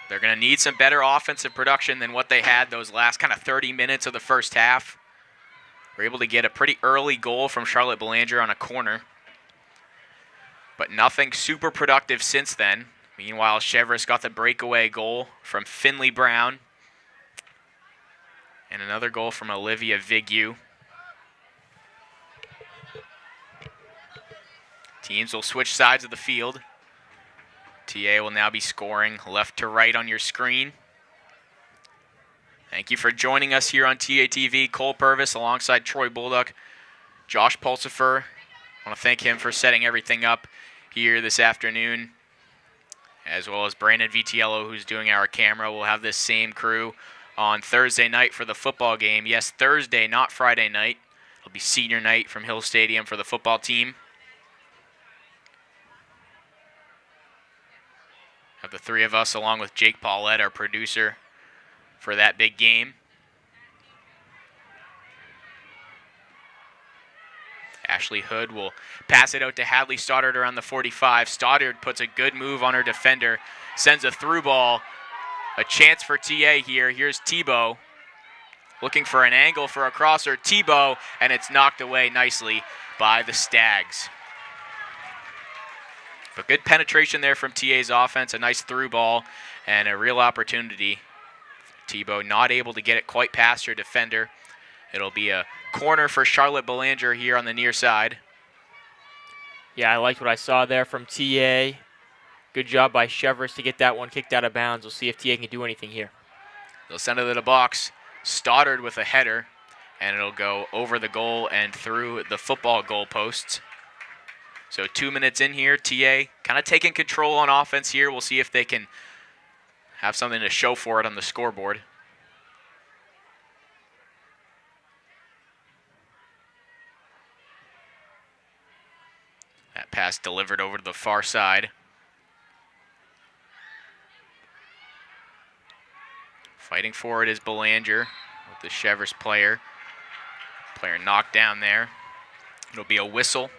They're going to need some better offensive production than what they had those last kind of 30 minutes of the first half. We're able to get a pretty early goal from Charlotte Belanger on a corner, but nothing super productive since then. Meanwhile, Cheverus got the breakaway goal from Finley Brown and another goal from Olivia Vigu. Teams will switch sides of the field. TA will now be scoring left to right on your screen. Thank you for joining us here on TA TV. Cole Purvis alongside Troy Bulldog, Josh Pulsifer. I want to thank him for setting everything up here this afternoon, as well as Brandon Vitiello, who's doing our camera. We'll have this same crew on Thursday night for the football game. Yes, Thursday, not Friday night. It'll be senior night from Hill Stadium for the football team. Have the three of us along with Jake Paulette, our producer, for that big game. Ashley Hood will pass it out to Hadley Stoddard around the 45. Stoddard puts a good move on her defender, sends a through ball. A chance for TA here. Here's Tebow looking for an angle for a crosser. Tebow, and it's knocked away nicely by the Stags. But good penetration there from TA's offense, a nice through ball, and a real opportunity. Tebow not able to get it quite past her defender. It'll be a corner for Charlotte Belanger here on the near side. Yeah, I liked what I saw there from TA. Good job by Cheverus to get that one kicked out of bounds. We'll see if TA can do anything here. They'll send it to the box. Stoddard with a header, and it'll go over the goal and through the football goalposts. So 2 minutes in here, TA kind of taking control on offense here. We'll see if they can have something to show for it on the scoreboard. That pass delivered over to the far side. Fighting for it is Belanger with the Cheverus player. Player knocked down there. It'll be a whistle.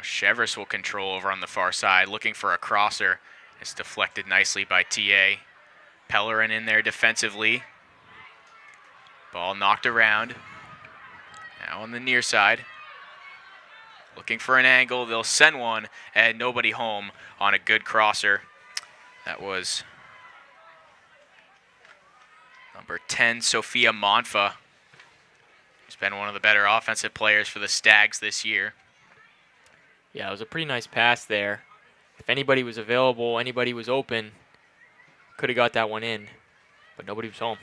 Cheverus will control over on the far side, looking for a crosser. It's deflected nicely by TA. Pellerin in there defensively. Ball knocked around. Now on the near side. Looking for an angle. They'll send one, and nobody home on a good crosser. That was number 10, Sophia Monfa, who's been one of the better offensive players for the Stags this year. Yeah, it was a pretty nice pass there. If anybody was available, anybody was open, could have got that one in, but nobody was home.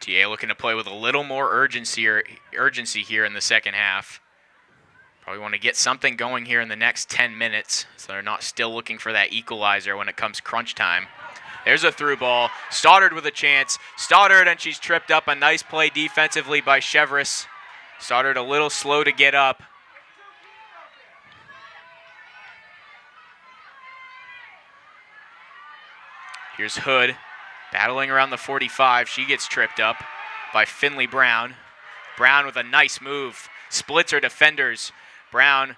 TA looking to play with a little more urgency here in the second half. Probably want to get something going here in the next 10 minutes, so they're not still looking for that equalizer when it comes crunch time. There's a through ball. Stoddard with a chance. Stoddard, and she's tripped up. A nice play defensively by Cheverus. Stoddard a little slow to get up. Here's Hood. Battling around the 45, she gets tripped up by Finley Brown. Brown with a nice move, splits her defenders. Brown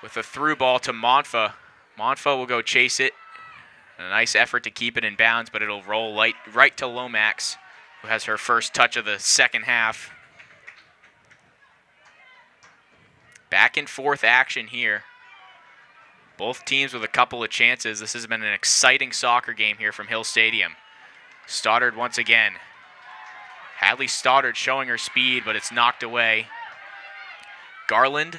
with a through ball to Monfa. Monfa will go chase it. A nice effort to keep it in bounds, but it'll roll right to Lomax, who has her first touch of the second half. Back and forth action here. Both teams with a couple of chances. This has been an exciting soccer game here from Hill Stadium. Stoddard once again. Hadley Stoddard showing her speed, but it's knocked away. Garland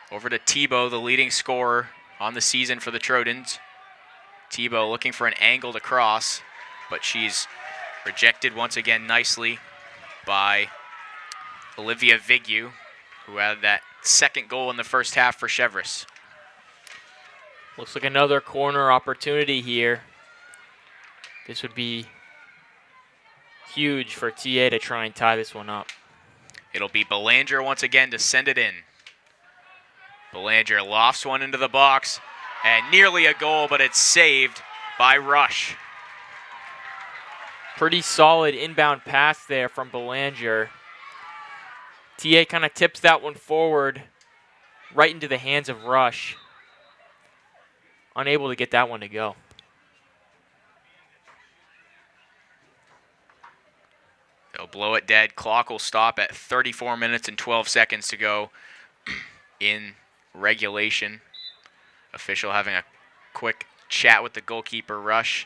over to Tebow, the leading scorer on the season for the Trojans. Tebow looking for an angled across, but she's rejected once again nicely by Olivia Vigu, who had that second goal in the first half for Cheverus. Looks like another corner opportunity here. This would be huge for TA to try and tie this one up. It'll be Belanger once again to send it in. Belanger lofts one into the box, and nearly a goal, but it's saved by Rush. Pretty solid inbound pass there from Belanger. TA kind of tips that one forward right into the hands of Rush. Unable to get that one to go. They'll blow it dead. Clock will stop at 34 minutes and 12 seconds to go in regulation. Official having a quick chat with the goalkeeper, Rush.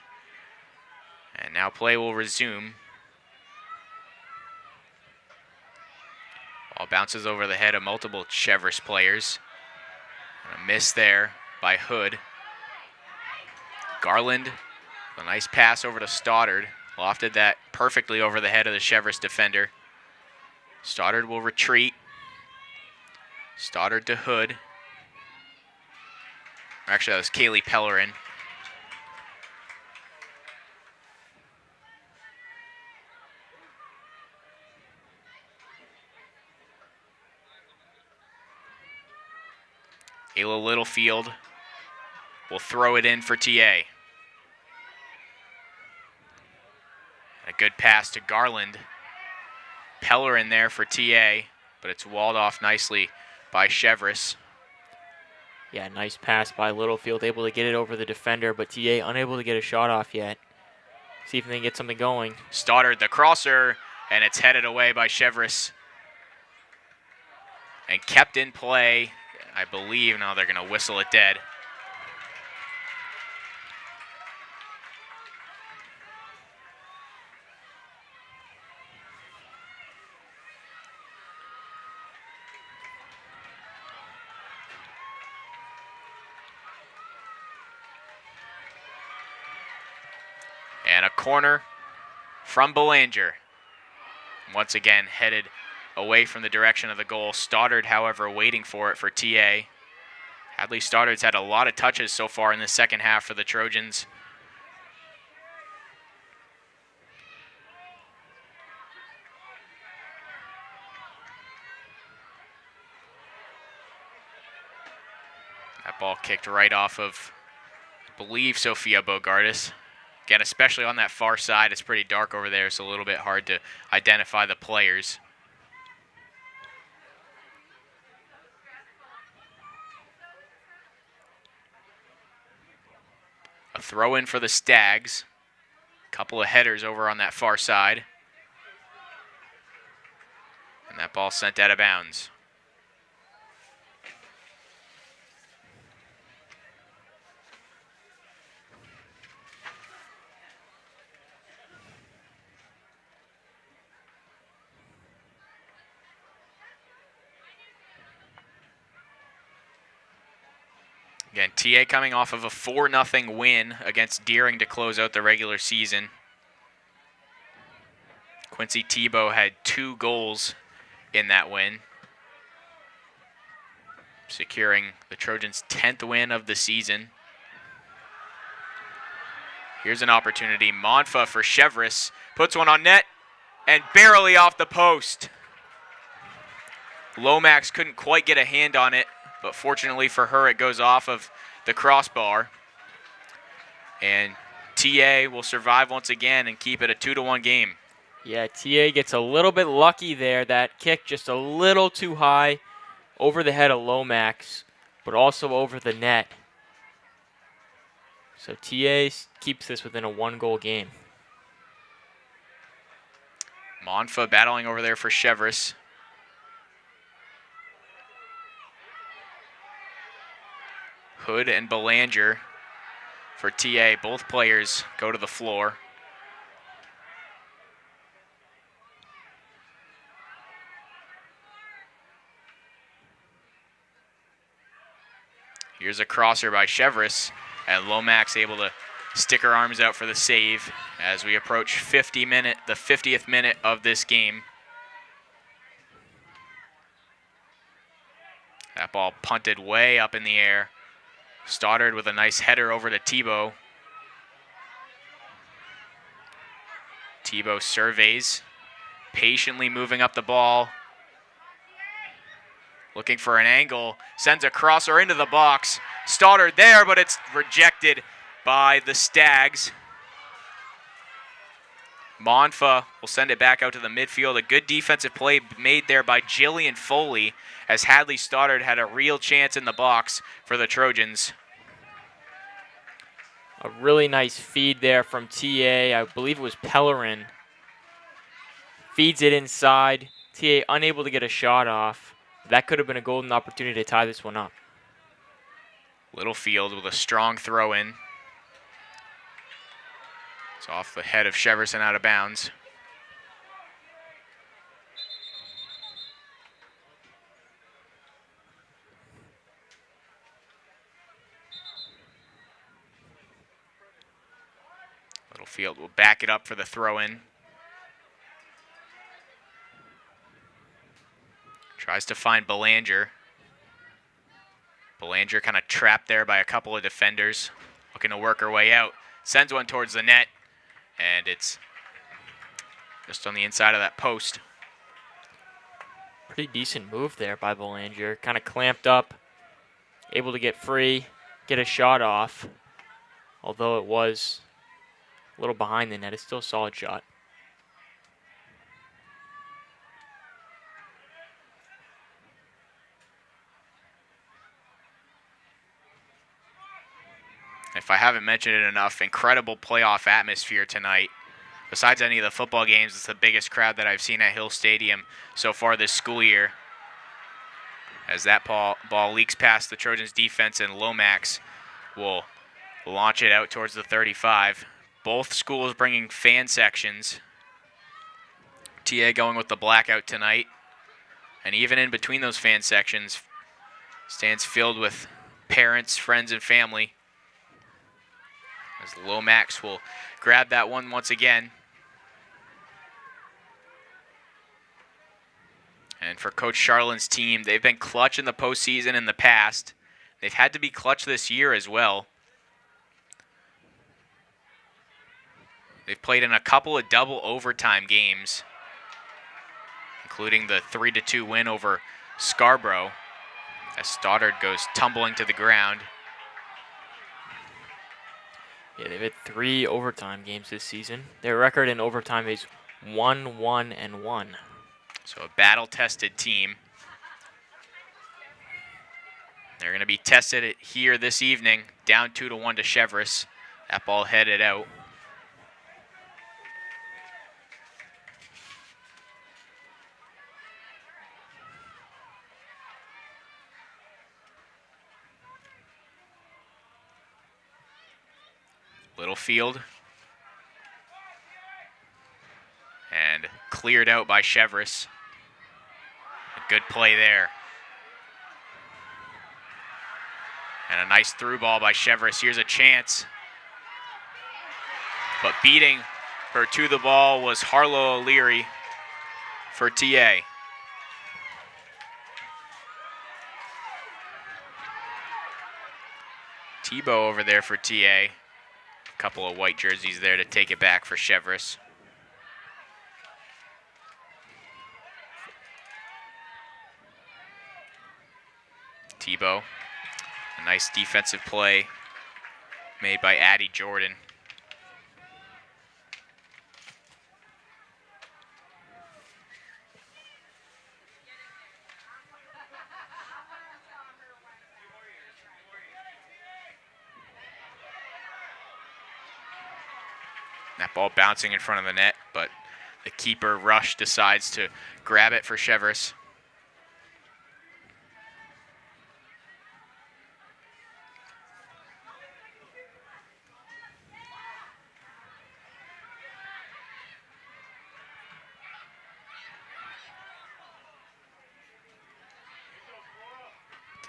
And now play will resume. Ball bounces over the head of multiple Cheverus players. And a miss there by Hood. Garland, a nice pass over to Stoddard. Lofted that perfectly over the head of the Cheverus defender. Stoddard will retreat. Stoddard to Hood. Actually, that was Kaylee Pellerin. Ayla Littlefield will throw it in for TA. A good pass to Garland. Pellerin there for TA, but it's walled off nicely by Cheverus. Yeah, nice pass by Littlefield, able to get it over the defender, but TA unable to get a shot off yet. See if they can get something going. Stoddard the crosser, and it's headed away by Cheverus. And kept in play, I believe. Now they're going to whistle it dead. And a corner from Belanger. Once again, headed away from the direction of the goal. Stoddard, however, waiting for it for TA. Hadley Stoddard's had a lot of touches so far in the second half for the Trojans. That ball kicked right off of, I believe, Sophia Bogardus. Again, especially on that far side, it's pretty dark over there, so a little bit hard to identify the players. A throw in for the Stags. Couple of headers over on that far side. And that ball sent out of bounds. Again, TA coming off of a 4-0 win against Deering to close out the regular season. Quincy Tebow had 2 goals in that win, securing the Trojans' 10th win of the season. Here's an opportunity. Monfa for Cheverus. Puts one on net and barely off the post. Lomax couldn't quite get a hand on it, but fortunately for her, it goes off of the crossbar. And TA will survive once again and keep it a 2-1 game. Yeah, TA gets a little bit lucky there. That kick just a little too high over the head of Lomax, but also over the net. So TA keeps this within a 1-goal game. Monfa battling over there for Cheverus. Hood and Belanger for TA. Both players go to the floor. Here's a crosser by Cheverus, and Lomax able to stick her arms out for the save as we approach the 50th minute of this game. That ball punted way up in the air. Stoddard with a nice header over to Tebow. Tebow surveys, patiently moving up the ball. Looking for an angle, sends a crosser into the box. Stoddard there, but it's rejected by the Stags. Monfa will send it back out to the midfield. A good defensive play made there by Jillian Foley as Hadley Stoddard had a real chance in the box for the Trojans. A really nice feed there from TA. I believe it was Pellerin. Feeds it inside. TA unable to get a shot off. That could have been a golden opportunity to tie this one up. Littlefield with a strong throw in. It's off the head of Cheverus and out of bounds. Littlefield will back it up for the throw in. Tries to find Belanger. Belanger kind of trapped there by a couple of defenders, looking to work her way out. Sends one towards the net, and it's just on the inside of that post. Pretty decent move there by Belanger. Kind of clamped up, able to get free, get a shot off. Although it was a little behind the net, it's still a solid shot. If I haven't mentioned it enough, incredible playoff atmosphere tonight. Besides any of the football games, it's the biggest crowd that I've seen at Hill Stadium so far this school year. As that ball leaks past the Trojans' defense, and Lomax will launch it out towards the 35. Both schools bringing fan sections. TA going with the blackout tonight. And even in between those fan sections, stands filled with parents, friends, and family. As Lomax will grab that one once again. And for Coach Charlin's team, they've been clutch in the postseason in the past. They've had to be clutch this year as well. They've played in a couple of double overtime games, including the 3-2 win over Scarborough, as Stoddard goes tumbling to the ground. Yeah, they've had 3 overtime games this season. Their record in overtime is 1-1-1. So a battle-tested team. They're going to be tested here this evening, down 2-1 to Cheverus. That ball headed out. Littlefield. And cleared out by Cheverus. A good play there. And a nice through ball by Cheverus. Here's a chance. But beating her to the ball was Harlow O'Leary for TA. Tebow over there for TA. A couple of white jerseys there to take it back for Cheverus. Tebow. A nice defensive play made by Addie Jordan. That ball bouncing in front of the net, but the keeper, Rush, decides to grab it for Cheverus.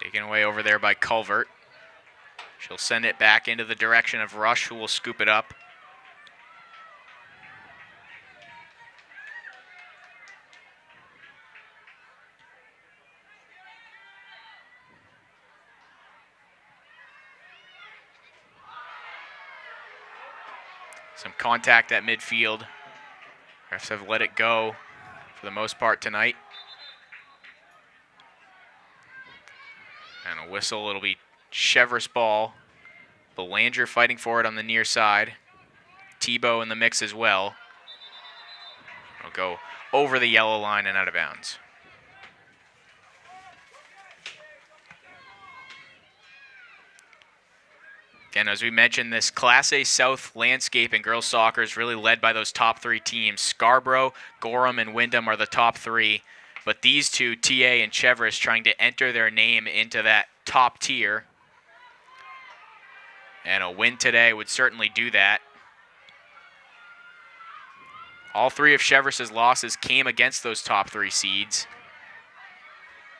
Taken away over there by Culvert. She'll send it back into the direction of Rush, who will scoop it up. Some contact at midfield. Refs have let it go for the most part tonight. And a whistle, it'll be Cheverus ball. Belanger fighting for it on the near side. Tebow in the mix as well. It'll go over the yellow line and out of bounds. Again, as we mentioned, this Class A South landscape in girls soccer is really led by those top 3 teams. Scarborough, Gorham, and Wyndham are the top 3. But these two, TA and Cheverus, trying to enter their name into that top tier. And a win today would certainly do that. All 3 of Cheverus's losses came against those top 3 seeds.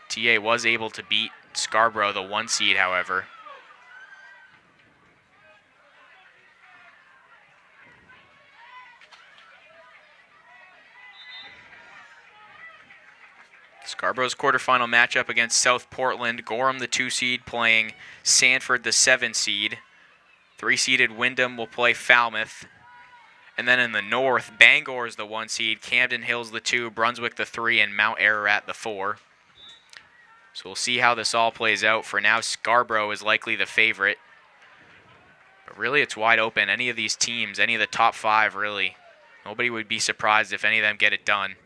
TA was able to beat Scarborough, the 1 seed, however. Scarborough's quarterfinal matchup against South Portland. Gorham, the 2 seed, playing Sanford, the 7 seed. 3-seeded Wyndham will play Falmouth. And then in the north, Bangor is the 1 seed, Camden Hills the 2, Brunswick the 3, and Mount Ararat the 4. So we'll see how this all plays out. For now, Scarborough is likely the favorite. But really, it's wide open. Any of these teams, any of the top 5, really. Nobody would be surprised if any of them get it done.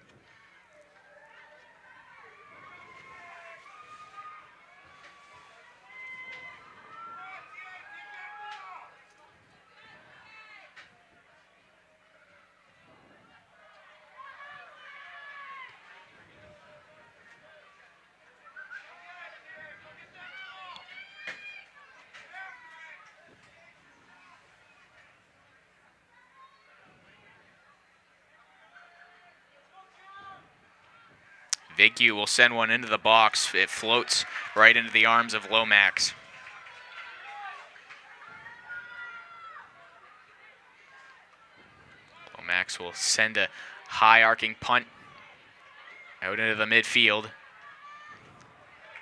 Vigue will send one into the box. It floats right into the arms of Lomax. Lomax will send a high arcing punt out into the midfield.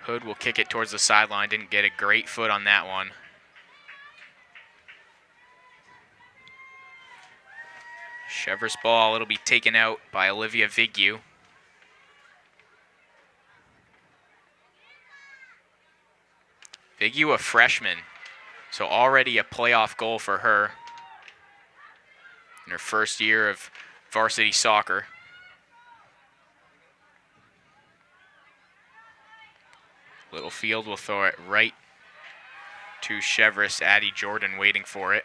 Hood will kick it towards the sideline. Didn't get a great foot on that one. Cheverus ball. It'll be taken out by Olivia Vigu. Vigu, a freshman, so already a playoff goal for her in her first year of varsity soccer. Littlefield will throw it right to Cheverus. Addie Jordan waiting for it.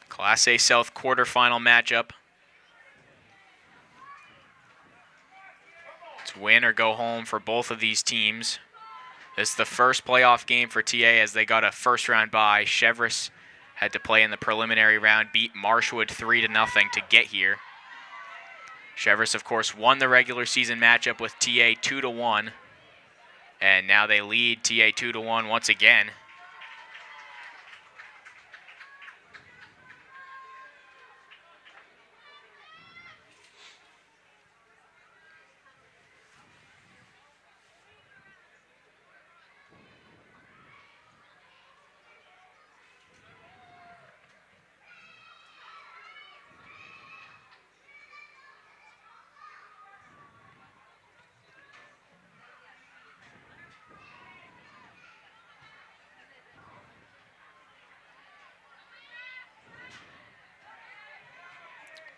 Class A South quarterfinal matchup. It's win or go home for both of these teams. This is the first playoff game for TA as they got a first round bye. Cheverus had to play in the preliminary round, beat Marshwood 3-0 to get here. Cheverus, of course, won the regular season matchup with TA 2-1. And now they lead TA 2-1 once again.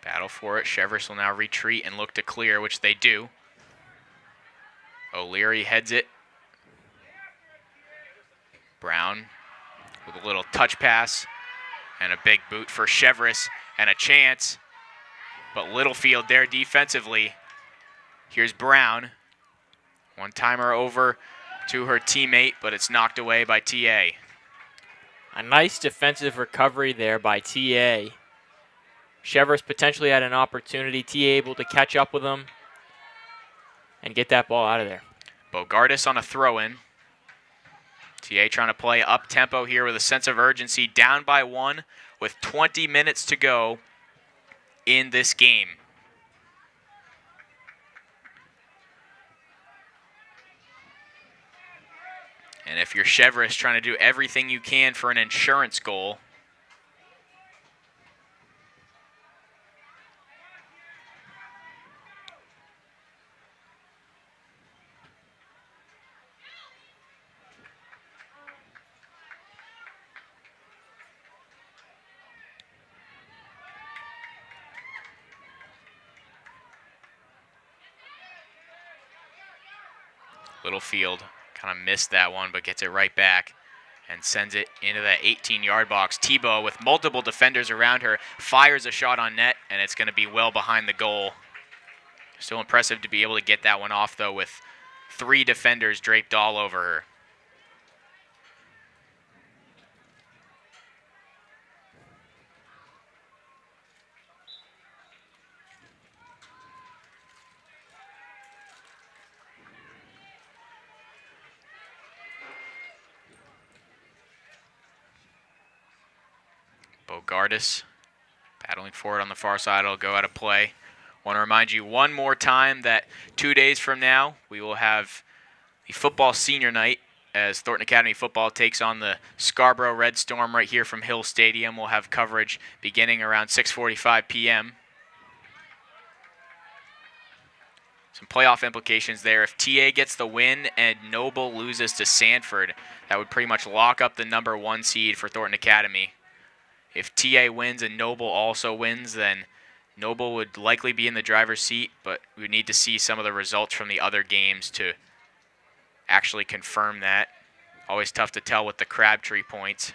Battle for it. Cheverus will now retreat and look to clear, which they do. O'Leary heads it. Brown with a little touch pass and a big boot for Cheverus and a chance. But Littlefield there defensively. Here's Brown. One-timer over to her teammate, but it's knocked away by TA. A nice defensive recovery there by TA. Cheverus potentially had an opportunity. TA able to catch up with him and get that ball out of there. Bogardus on a throw-in. TA trying to play up-tempo here with a sense of urgency. Down by 1 with 20 minutes to go in this game. And if you're Cheverus, trying to do everything you can for an insurance goal. Littlefield kind of missed that one, but gets it right back and sends it into that 18-yard box. Tebow, with multiple defenders around her, fires a shot on net, and it's going to be well behind the goal. Still impressive to be able to get that one off, though, with 3 defenders draped all over her. Bogardus battling for it on the far side. It'll go out of play. Want to remind you one more time that 2 days from now, we will have the football senior night as Thonrton Academy football takes on the Scarborough Red Storm right here from Hill Stadium. We'll have coverage beginning around 6:45 p.m. Some playoff implications there. If TA gets the win and Noble loses to Sanford, that would pretty much lock up the #1 seed for Thonrton Academy. If TA wins and Noble also wins, then Noble would likely be in the driver's seat, but we would need to see some of the results from the other games to actually confirm that. Always tough to tell with the Crabtree points.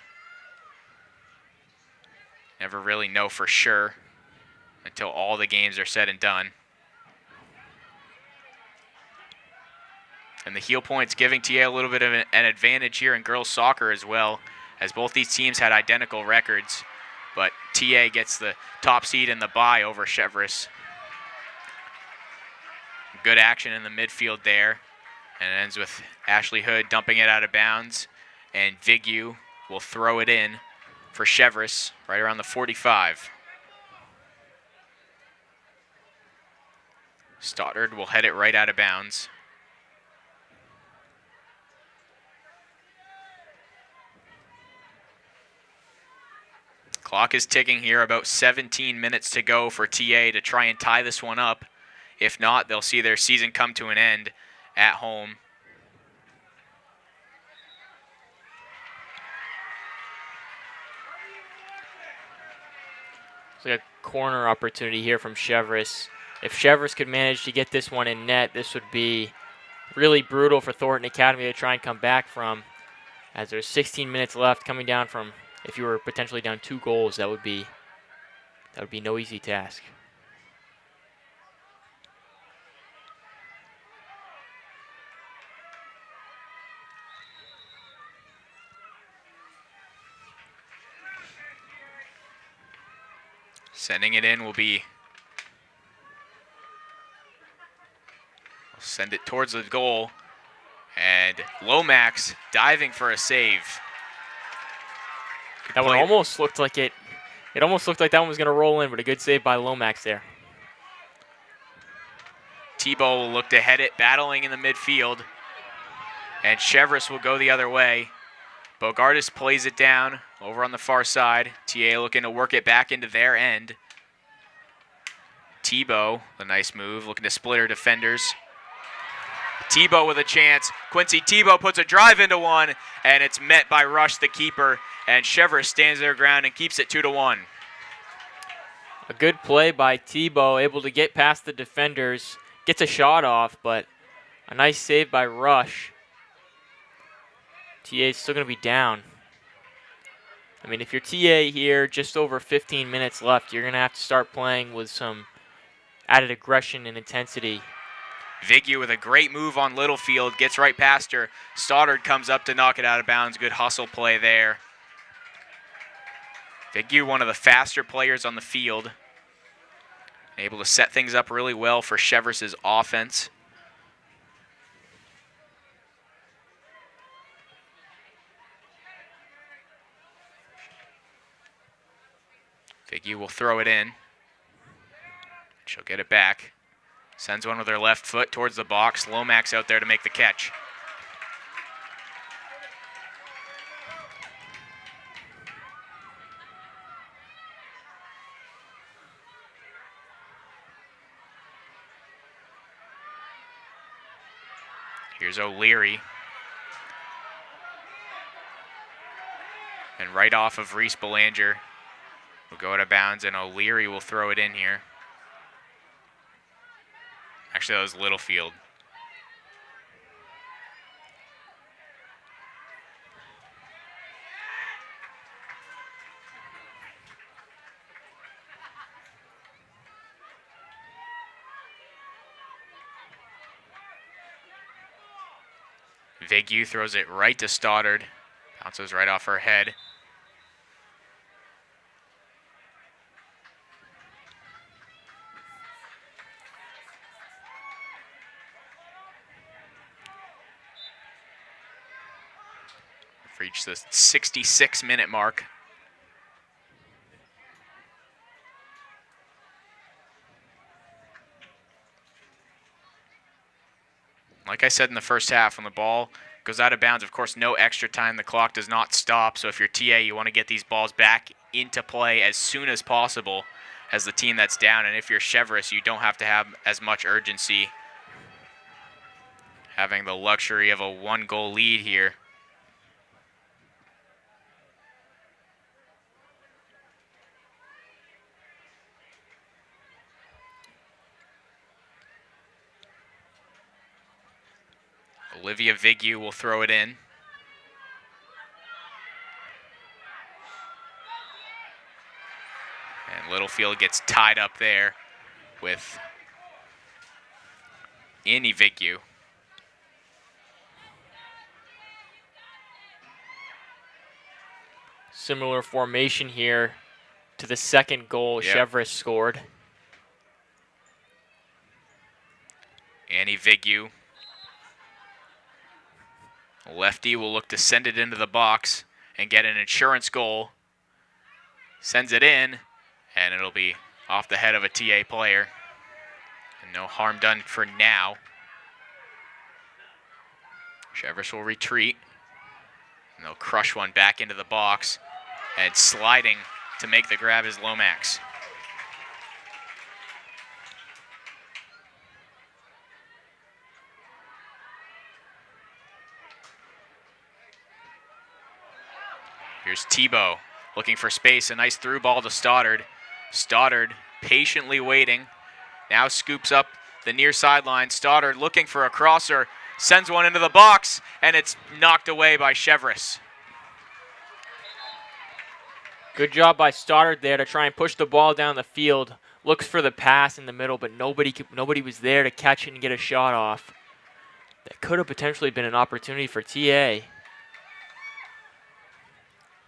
Never really know for sure until all the games are said and done. And the heel points giving TA a little bit of an advantage here in girls soccer as well, as both these teams had identical records. But TA gets the top seed in the bye over Cheverus. Good action in the midfield there. And it ends with Ashley Hood dumping it out of bounds. And Vigu will throw it in for Cheverus, right around the 45. Stoddard will head it right out of bounds. Clock is ticking here, about 17 minutes to go for TA to try and tie this one up. If not, they'll see their season come to an end at home. It's like a corner opportunity here from Cheverus. If Cheverus could manage to get this one in net, this would be really brutal for Thonrton Academy to try and come back from, as there's 16 minutes left, coming down from, if you were potentially down 2 goals, that would be no easy task. Sending it in will be, send it towards the goal, and Lomax diving for a save. That one almost looked like it almost looked like that one was going to roll in, but a good save by Lomax there. Tebow will look to head it, battling in the midfield, and Cheverus will go the other way. Bogardus plays it down over on the far side. TA looking to work it back into their end. Tebow, the nice move, looking to split her defenders. Tebow with a chance. Quincy Tebow puts a drive into one, and it's met by Rush, the keeper, and Cheverus stands their ground and keeps it 2-1. A good play by Tebow, able to get past the defenders, gets a shot off, but a nice save by Rush. TA is still going to be down. I mean, if you're TA here, just over 15 minutes left, you're going to have to start playing with some added aggression and intensity. Vigu with a great move on Littlefield, gets right past her. Stoddard comes up to knock it out of bounds. Good hustle play there. Vigu, one of the faster players on the field. Able to set things up really well for Cheverus' offense. Vigu will throw it in. She'll get it back. Sends one with her left foot towards the box. Lomax out there to make the catch. Here's O'Leary. And right off of Reese Belanger. Will go out of bounds, and O'Leary will throw it in here. Actually, that was Littlefield. Vigu throws it right to Stoddard. Bounces right off her head. Reached the 66-minute mark. Like I said in the first half, when the ball goes out of bounds, of course, no extra time. The clock does not stop. So if you're TA, you want to get these balls back into play as soon as possible as the team that's down. And if you're Cheverus, you don't have to have as much urgency, having the luxury of a 1-goal lead here. Olivia Vigu will throw it in. And Littlefield gets tied up there with Annie Vigu. Similar formation here to the second goal Cheverus scored. Annie Vigu. Lefty will look to send it into the box and get an insurance goal. Sends it in, and it'll be off the head of a TA player. And no harm done for now. Cheverus will retreat. And they'll crush one back into the box. And sliding to make the grab is Lomax. Here's Tebow looking for space. A nice through ball to Stoddard. Stoddard patiently waiting. Now scoops up the near sideline. Stoddard looking for a crosser. Sends one into the box, and it's knocked away by Cheverus. Good job by Stoddard there to try and push the ball down the field. Looks for the pass in the middle, but nobody was there to catch it and get a shot off. That could have potentially been an opportunity for TA.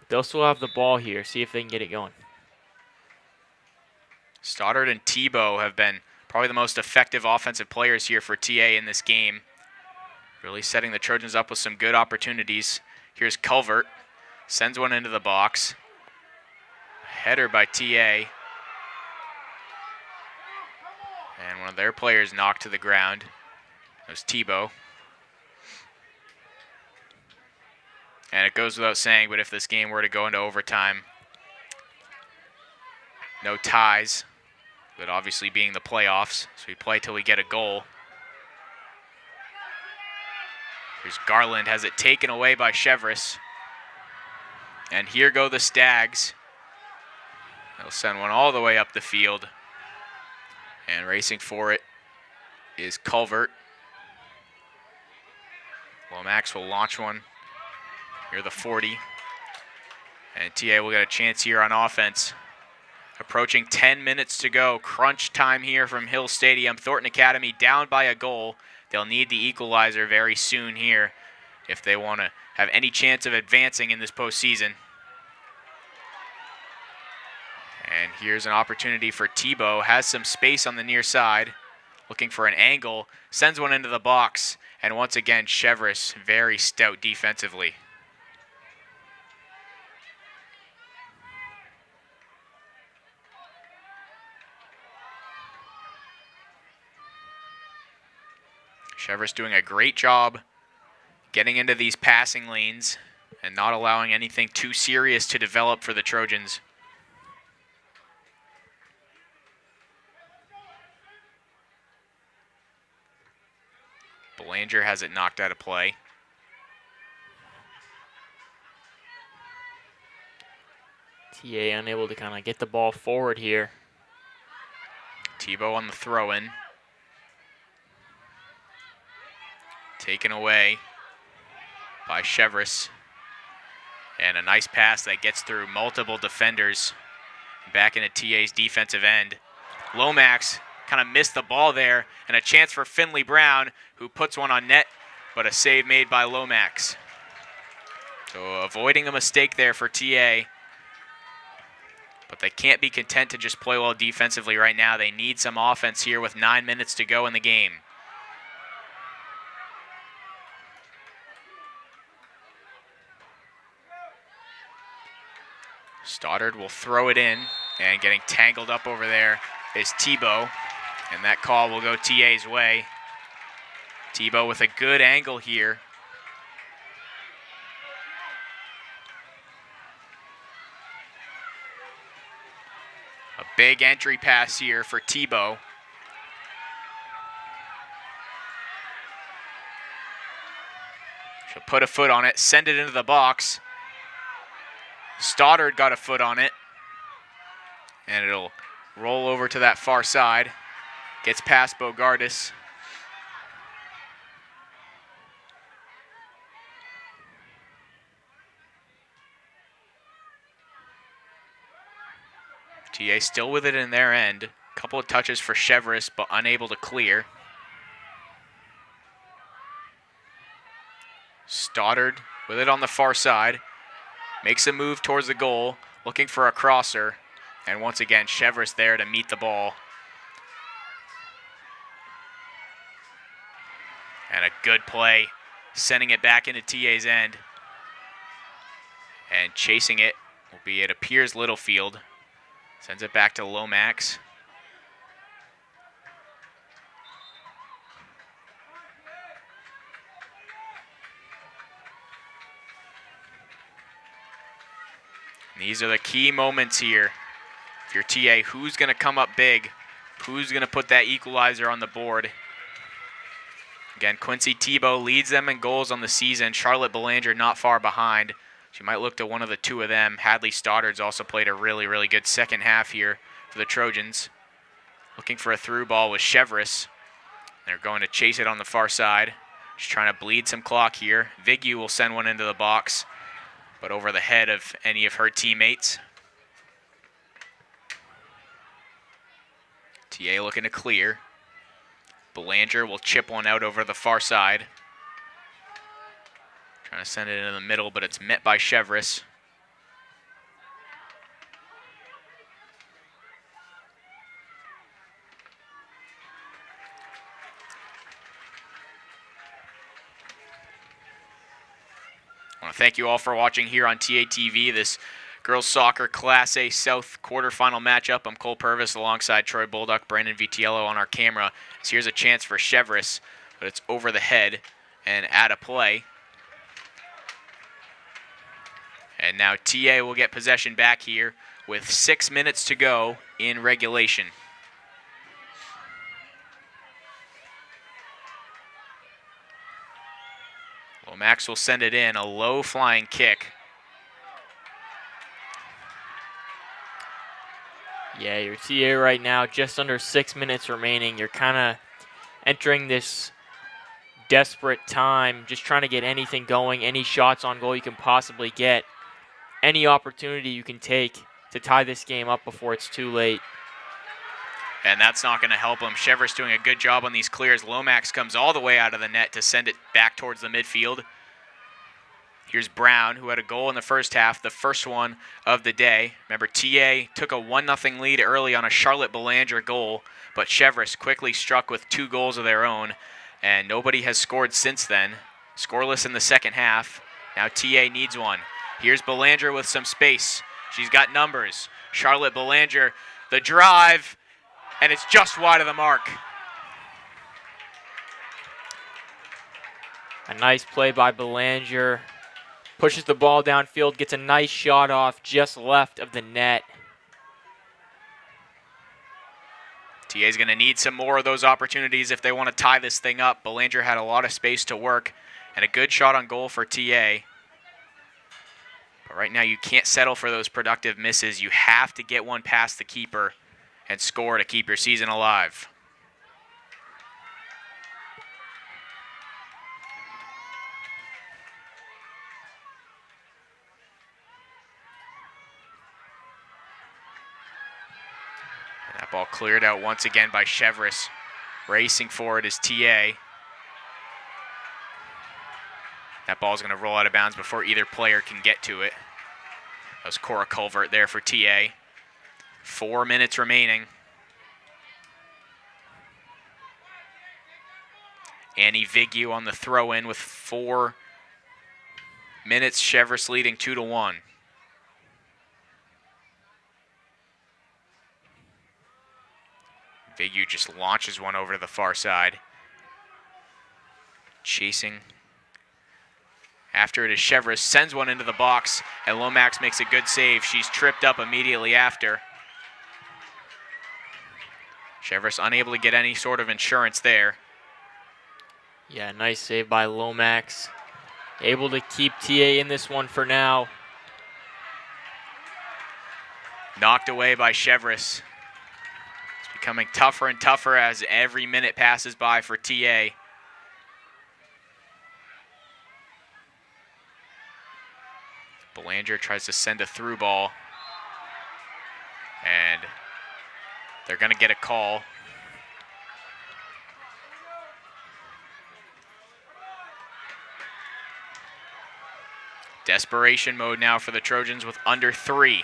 They'll still have the ball here. See if they can get it going. Stoddard and Tebow have been probably the most effective offensive players here for TA in this game. Really setting the Trojans up with some good opportunities. Here's Culvert. Sends one into the box. Header by TA. And one of their players knocked to the ground. It was Tebow. And it goes without saying, but if this game were to go into overtime, no ties, but obviously being the playoffs, so we play till we get a goal. Here's Garland, has it taken away by Cheverus. And here go the Stags. They'll send one all the way up the field. And racing for it is Culvert. Lomax will launch one near the 40. And TA will get a chance here on offense. Approaching 10 minutes to go. Crunch time here from Hill Stadium. Thonrton Academy down by a goal. They'll need the equalizer very soon here if they want to have any chance of advancing in this postseason. And here's an opportunity for Tebow. Has some space on the near side. Looking for an angle. Sends one into the box. And once again, Cheverus very stout defensively. Cheverus doing a great job getting into these passing lanes and not allowing anything too serious to develop for the Trojans. Belanger has it knocked out of play. TA unable to kind of get the ball forward here. Tebow on the throw-in. Taken away by Cheverus. And a nice pass that gets through multiple defenders back into TA's defensive end. Lomax kind of missed the ball there, and a chance for Finley Brown, who puts one on net, but a save made by Lomax. So avoiding a mistake there for TA. But they can't be content to just play well defensively right now. They need some offense here with 9 minutes to go in the game. Stoddard will throw it in, and getting tangled up over there is Tebow, and that call will go TA's way. Tebow with a good angle here. A big entry pass here for Tebow. She'll put a foot on it, send it into the box. Stoddard got a foot on it, and it'll roll over to that far side. Gets past Bogardus. TA still with it in their end. Couple of touches for Cheverus, but unable to clear. Stoddard with it on the far side. Makes a move towards the goal, looking for a crosser. And once again, Cheverus there to meet the ball. And a good play, sending it back into TA's end. And chasing it will be, it appears, Littlefield. Sends it back to Lomax. These are the key moments here. If you're TA, who's going to come up big? Who's going to put that equalizer on the board? Again, Quincy Tebow leads them in goals on the season. Charlotte Belanger not far behind. She might look to one of the two of them. Hadley Stoddard's also played a really, really good second half here for the Trojans. Looking for a through ball with Cheverus. They're going to chase it on the far side. Just trying to bleed some clock here. Vigu will send one into the box, but over the head of any of her teammates. TA looking to clear. Belanger will chip one out over the far side. Trying to send it into the middle, but it's met by Cheverus. I want to thank you all for watching here on TATV, this girls soccer Class A South quarterfinal matchup. I'm Cole Purvis alongside Troy Bolduc, Brandon Vitiello on our camera. So here's a chance for Cheverus, but it's over the head and out of play. And now TA will get possession back here with 6 minutes to go in regulation. Lomax will send it in, a low flying kick. Yeah, your TA right now, just under 6 minutes remaining. You're kind of entering this desperate time, just trying to get anything going, any shots on goal you can possibly get, any opportunity you can take to tie this game up before it's too late. And that's not going to help him. Cheverus doing a good job on these clears. Lomax comes all the way out of the net to send it back towards the midfield. Here's Brown, who had a goal in the first half, the first one of the day. Remember, TA took a 1-0 lead early on a Charlotte Belanger goal, but Cheverus quickly struck with 2 goals of their own, and nobody has scored since then. Scoreless in the second half. Now TA needs one. Here's Belanger with some space. She's got numbers. Charlotte Belanger, the drive, and it's just wide of the mark. A nice play by Belanger. Pushes the ball downfield, gets a nice shot off just left of the net. TA's going to need some more of those opportunities if they want to tie this thing up. Belanger had a lot of space to work, and a good shot on goal for TA. But right now you can't settle for those productive misses. You have to get one past the keeper and score to keep your season alive. And that ball cleared out once again by Cheverus. Racing forward is TA. That ball's going to roll out of bounds before either player can get to it. That was Cora Culvert there for TA. 4 minutes remaining. Annie Vigu on the throw-in with 4 minutes. Cheverus leading 2-1. Vigu just launches one over to the far side. Chasing. After it is Cheverus, sends one into the box, and Lomax makes a good save. She's tripped up immediately after. Cheverus unable to get any sort of insurance there. Yeah, nice save by Lomax. Able to keep TA in this one for now. Knocked away by Cheverus. It's becoming tougher and tougher as every minute passes by for TA. Belanger tries to send a through ball. And they're going to get a call. Desperation mode now for the Trojans with under 3.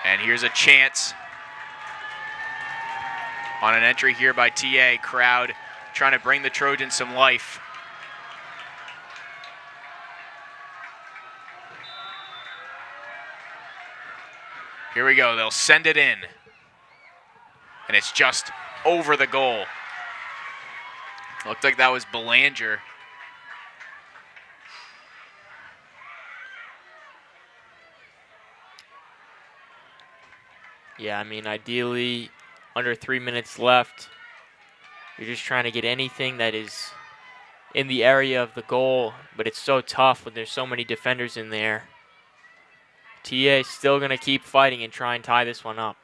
And here's a chance on an entry here by TA. Crowd trying to bring the Trojans some life. Here we go. They'll send it in. And it's just over the goal. Looked like that was Belanger. Yeah, I mean, ideally, under 3 minutes left, you're just trying to get anything that is in the area of the goal, but it's so tough when there's so many defenders in there. TA is still going to keep fighting and try and tie this one up.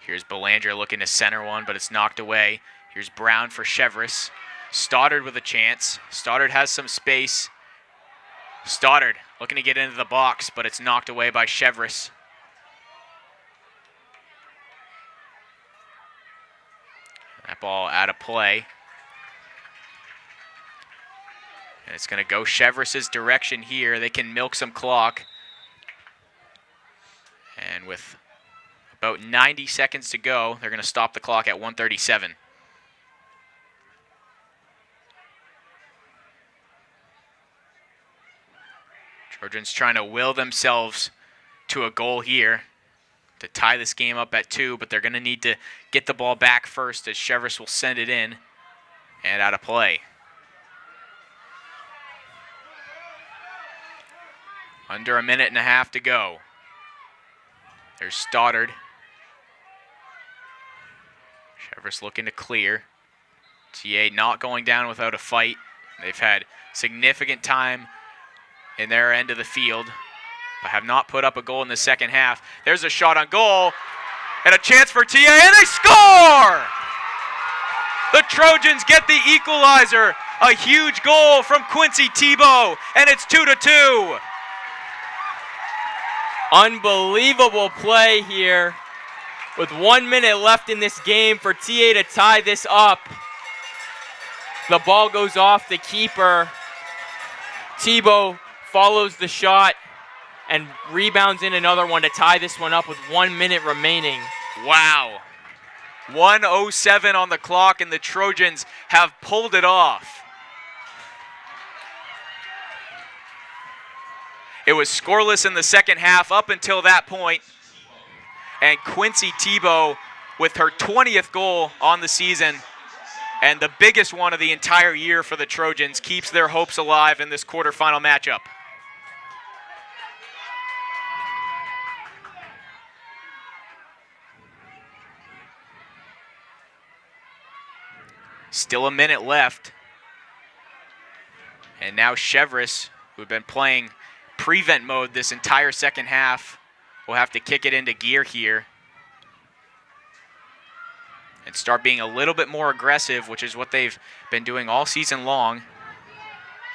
Here's Belanger looking to center one, but it's knocked away. Here's Brown for Cheverus. Stoddard with a chance. Stoddard has some space. Stoddard looking to get into the box, but it's knocked away by Cheverus. That ball out of play. And it's going to go Cheverus's direction here. They can milk some clock. And with about 90 seconds to go, they're going to stop the clock at 1:37. Trojans trying to will themselves to a goal here to tie this game up at 2, but they're going to need to get the ball back first as Cheverus will send it in and out of play. Under a minute and a half to go. There's Stoddard. Cheverus looking to clear. TA not going down without a fight. They've had significant time in their end of the field, but have not put up a goal in the second half. There's a shot on goal, and a chance for TA, and they score! The Trojans get the equalizer. A huge goal from Quincy Tebow, and it's 2-2. Unbelievable play here with 1 minute left in this game for TA to tie this up. The ball goes off the keeper. Tebow follows the shot and rebounds in another one to tie this one up with 1 minute remaining. Wow. 1:07 on the clock, and the Trojans have pulled it off. It was scoreless in the second half up until that point. And Quincy Tebow with her 20th goal on the season and the biggest one of the entire year for the Trojans keeps their hopes alive in this quarterfinal matchup. Still a minute left. And now Cheverus, who've been playing prevent mode this entire second half, will have to kick it into gear here and start being a little bit more aggressive, which is what they've been doing all season long.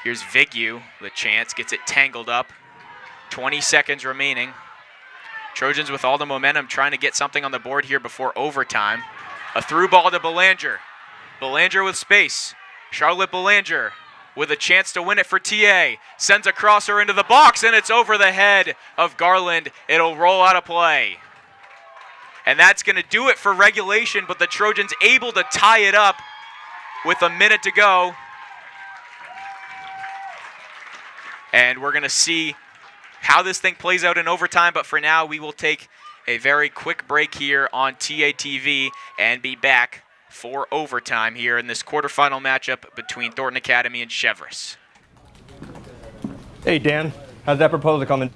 Here's Vigu, the chance, gets it tangled up. 20 seconds remaining. Trojans with all the momentum trying to get something on the board here before overtime. A through ball to Belanger. Belanger with space. Charlotte Belanger with a chance to win it for TA. Sends a crosser into the box, and it's over the head of Garland. It'll roll out of play. And that's going to do it for regulation, but the Trojans able to tie it up with a minute to go. And we're going to see how this thing plays out in overtime, but for now we will take a very quick break here on TA TV and be back for overtime here in this quarterfinal matchup between Thonrton Academy and Cheverus. Hey, Dan. How's that proposal coming?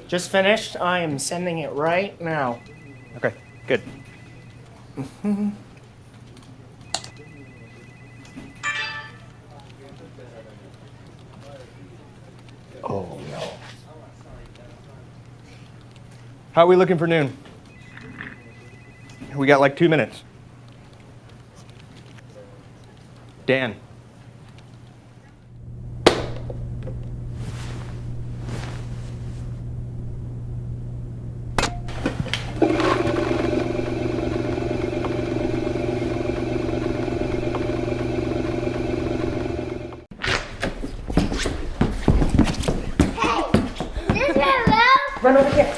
Just finished. I am sending it right now. Okay, good. Oh, no. How are we looking for noon? We got like 2 minutes. Dan. Run over here.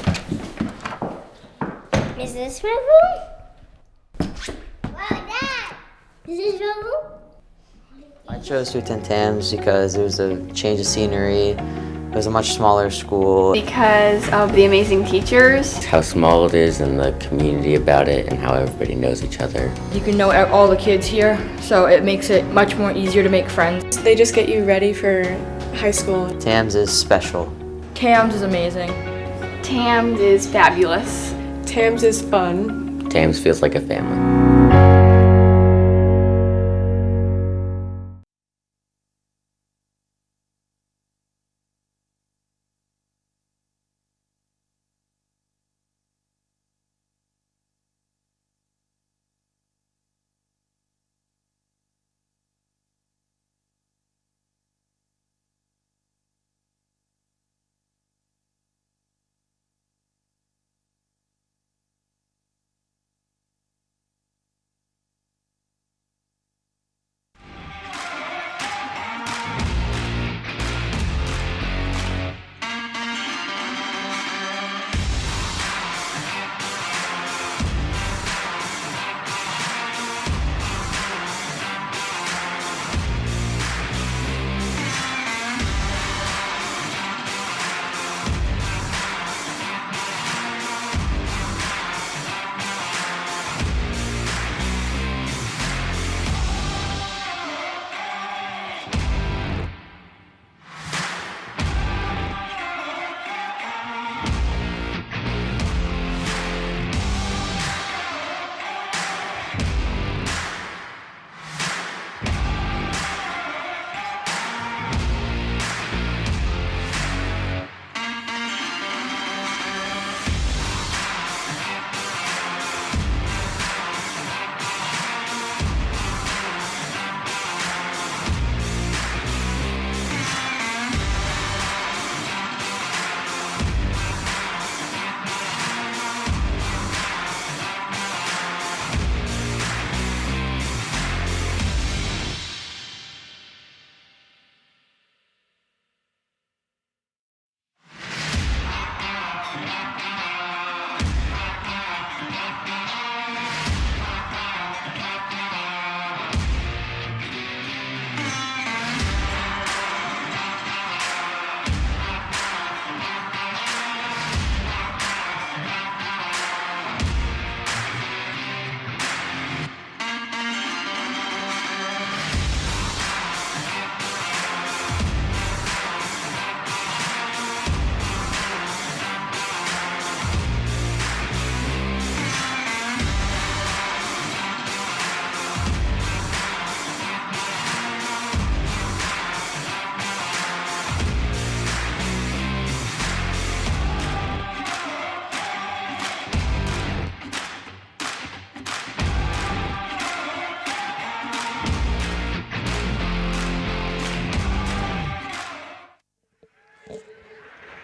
Is this my room? Wow, Dad! Is this your room? I chose to attend TAMS because it was a change of scenery. It It was a much smaller school. Because of the amazing teachers. How small it is and the community about it and how everybody knows each other. You can know all the kids here, so it makes it much more easier to make friends. They just get you ready for high school. TAMS is special. TAMS is amazing. TAMS is fabulous. TAMS is fun. TAMS feels like a family.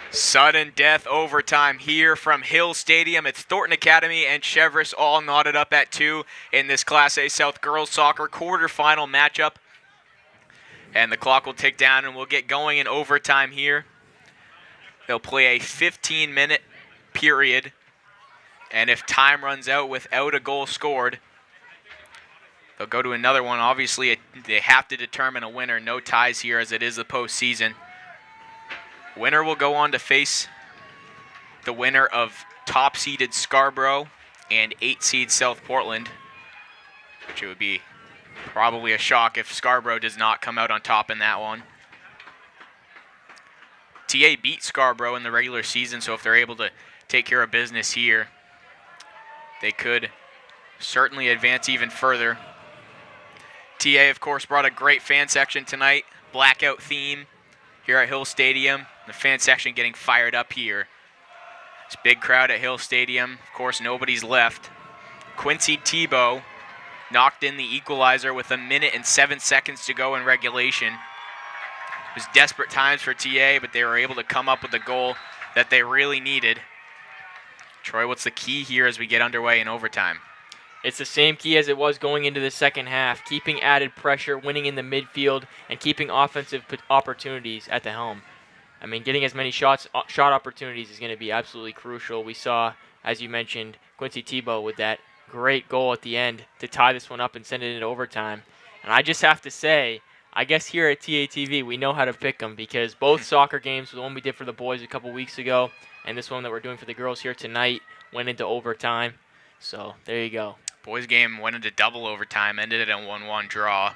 Sudden death overtime here from Hill Stadium. It's Thonrton Academy and Cheverus all knotted up at 2 in this Class A South girls soccer quarterfinal matchup. And the clock will tick down and we'll get going in overtime here. They'll play a 15-minute period. And if time runs out without a goal scored, they'll go to another one. Obviously, they have to determine a winner. No ties here as it is the postseason. Winner will go on to face the winner of top-seeded Scarborough and 8-seed South Portland, which it would be probably a shock if Scarborough does not come out on top in that one. TA beat Scarborough in the regular season, so if they're able to take care of business here, they could certainly advance even further. TA, of course, brought a great fan section tonight, blackout theme here at Hill Stadium. The fan section getting fired up here. This big crowd at Hill Stadium. Of course, nobody's left. Quincy Tebow knocked in the equalizer with 1 minute and 7 seconds to go in regulation. It was desperate times for TA, but they were able to come up with the goal that they really needed. Troy, what's the key here as we get underway in overtime? It's the same key as it was going into the second half, keeping added pressure, winning in the midfield, and keeping offensive opportunities at the helm. I mean, getting as many shot opportunities is going to be absolutely crucial. We saw, as you mentioned, Quincy Tebow with that great goal at the end to tie this one up and send it into overtime. And I just have to say, I guess here at TATV, we know how to pick them because both soccer games, the one we did for the boys a couple weeks ago and this one that we're doing for the girls here tonight, went into overtime. So there you go. Boys game went into double overtime, ended in a 1-1 draw.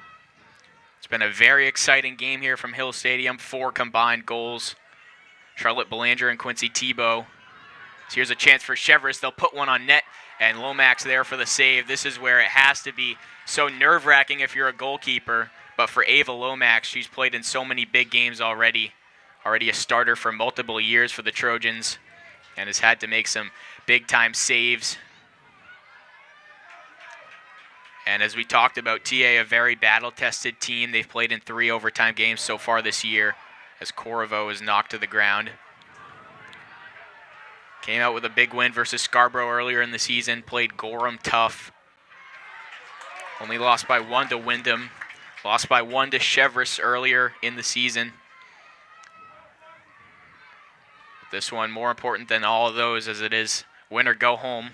It's been a very exciting game here from Hill Stadium. 4 combined goals. Charlotte Belanger and Quincy Tebow. So here's a chance for Cheverus. They'll put one on net, and Lomax there for the save. This is where it has to be so nerve-wracking if you're a goalkeeper. But for Ava Lomax, she's played in so many big games already. Already a starter for multiple years for the Trojans, and has had to make some big-time saves. And as we talked about, TA, a very battle-tested team. They've played in 3 overtime games so far this year as Corvo is knocked to the ground. Came out with a big win versus Scarborough earlier in the season, played Gorham tough. Only lost by 1 to Wyndham. Lost by 1 to Cheverus earlier in the season. This one more important than all of those as it is win or go home.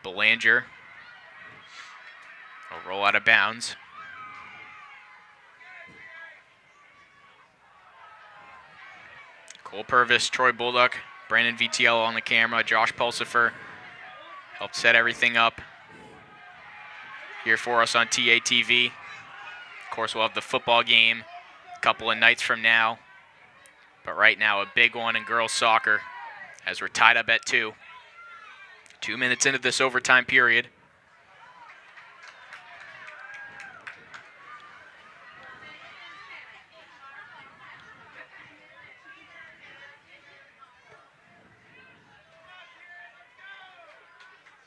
Belanger will roll out of bounds. Cole Purvis, Troy Bullock, Brandon Vitiello on the camera, Josh Pulsifer helped set everything up here for us on TATV. Of course, we'll have the football game a couple of nights from now. But right now, a big one in girls soccer as we're tied up at 2. 2 minutes into this overtime period.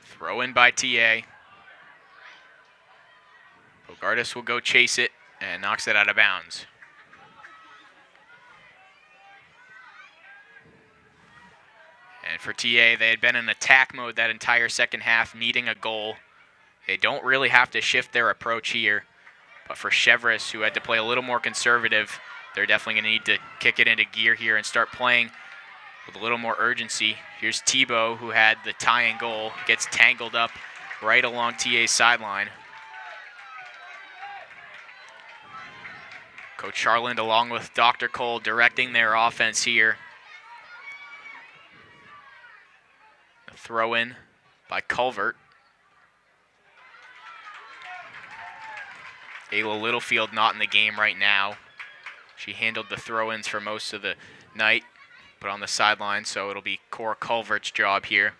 Throw in by TA. Bogardus will go chase it and knocks it out of bounds. And for TA, they had been in attack mode that entire second half, needing a goal. They don't really have to shift their approach here. But for Cheverus, who had to play a little more conservative, they're definitely going to need to kick it into gear here and start playing with a little more urgency. Here's Tebow, who had the tying goal, gets tangled up right along TA's sideline. Coach Charland, along with Dr. Cole, directing their offense here. A throw in by Culvert. Ayla Littlefield not in the game right now. She handled the throw-ins for most of the night, but on the sideline, so it'll be Cora Culvert's job here.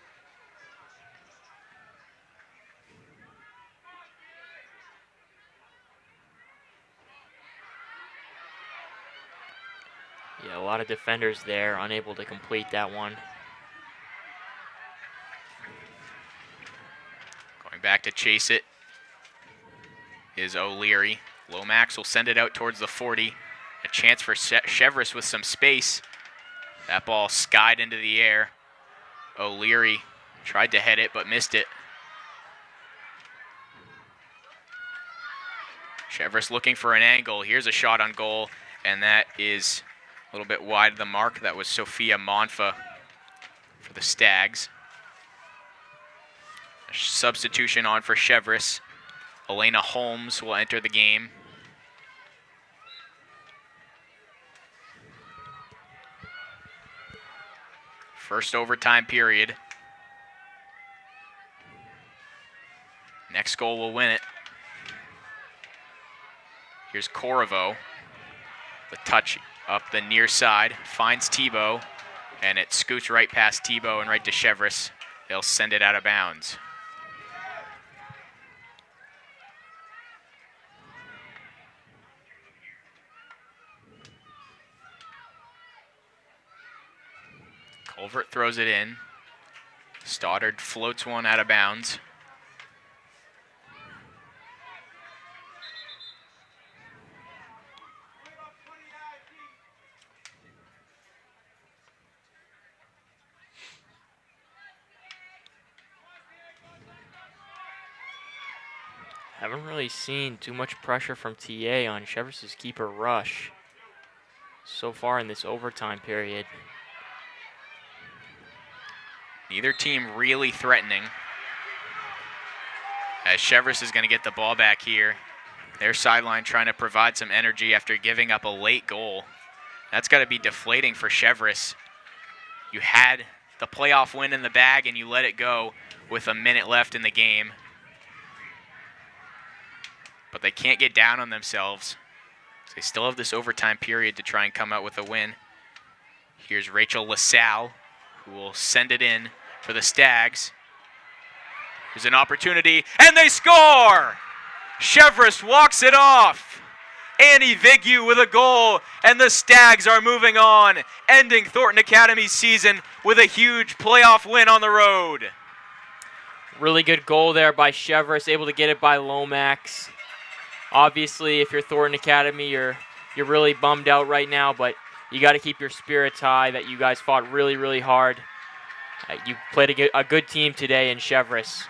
Yeah, a lot of defenders there, unable to complete that one. Going back to chase it is O'Leary. Lomax will send it out towards the 40. A chance for Cheverus with some space. That ball skied into the air. O'Leary tried to head it but missed it. Cheverus looking for an angle. Here's a shot on goal, and that is a little bit wide of the mark. That was Sophia Monfa for the Stags. A substitution on for Cheverus. Elena Holmes will enter the game. First overtime period. Next goal will win it. Here's Corvo. The touch up the near side. Finds Tebow. And it scoots right past Tebow and right to Cheverus. They'll send it out of bounds. Culvert throws it in. Stoddard floats one out of bounds. Haven't really seen too much pressure from TA on Cheverus's keeper rush so far in this overtime period. Neither team really threatening. As Cheverus is going to get the ball back here. Their sideline trying to provide some energy after giving up a late goal. That's got to be deflating for Cheverus. You had the playoff win in the bag and you let it go with a minute left in the game. But they can't get down on themselves. So they still have this overtime period to try and come out with a win. Here's Rachel LaSalle, who will send it in for the Stags. There's an opportunity, and they score! Cheverus walks it off. Annie Vigu with a goal, and the Stags are moving on, ending Thornton Academy's season with a huge playoff win on the road. Really good goal there by Cheverus, able to get it by Lomax. Obviously, if you're Thornton Academy, you're really bummed out right now, but you got to keep your spirits high that you guys fought really, really hard. You played a good team today in Cheverus,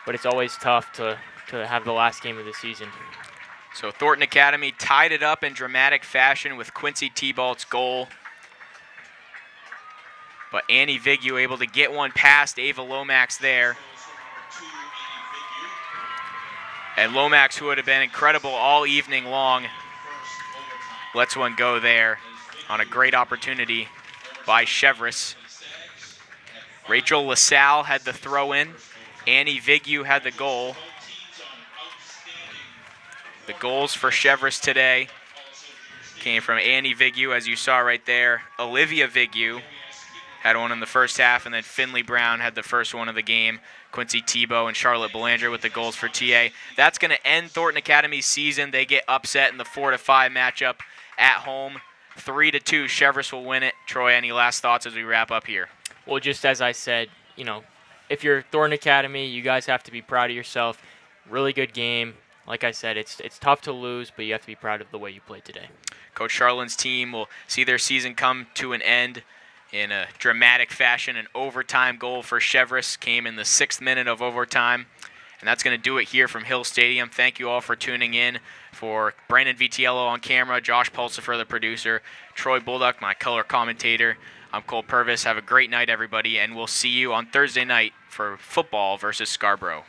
but it's always tough to have the last game of the season. So Thornton Academy tied it up in dramatic fashion with Quincy T-Balt's goal. But Annie Vigu able to get one past Ava Lomax there. And Lomax, who would have been incredible all evening long, lets one go there on a great opportunity by Cheverus. Rachel LaSalle had the throw in. Annie Vigu had the goal. The goals for Cheverus today came from Annie Vigu, as you saw right there. Olivia Vigu had one in the first half, and then Finley Brown had the first one of the game. Quincy Tebow and Charlotte Belanger with the goals for TA. That's going to end Thornton Academy's season. They get upset in the 4-5 matchup at home. 3-2, Cheverus will win it. Troy, any last thoughts as we wrap up here? Well, just as I said, if you're Thornton Academy, you guys have to be proud of yourself. Really good game. Like I said, it's tough to lose, but you have to be proud of the way you played today. Coach Charlin's team will see their season come to an end in a dramatic fashion. An overtime goal for Cheverus came in the 6th minute of overtime. And that's going to do it here from Hill Stadium. Thank you all for tuning in. For Brandon Vitiello on camera, Josh Pulsifer, the producer, Troy Bulldog, my color commentator, I'm Cole Purvis. Have a great night, everybody, and we'll see you on Thursday night for football versus Scarborough.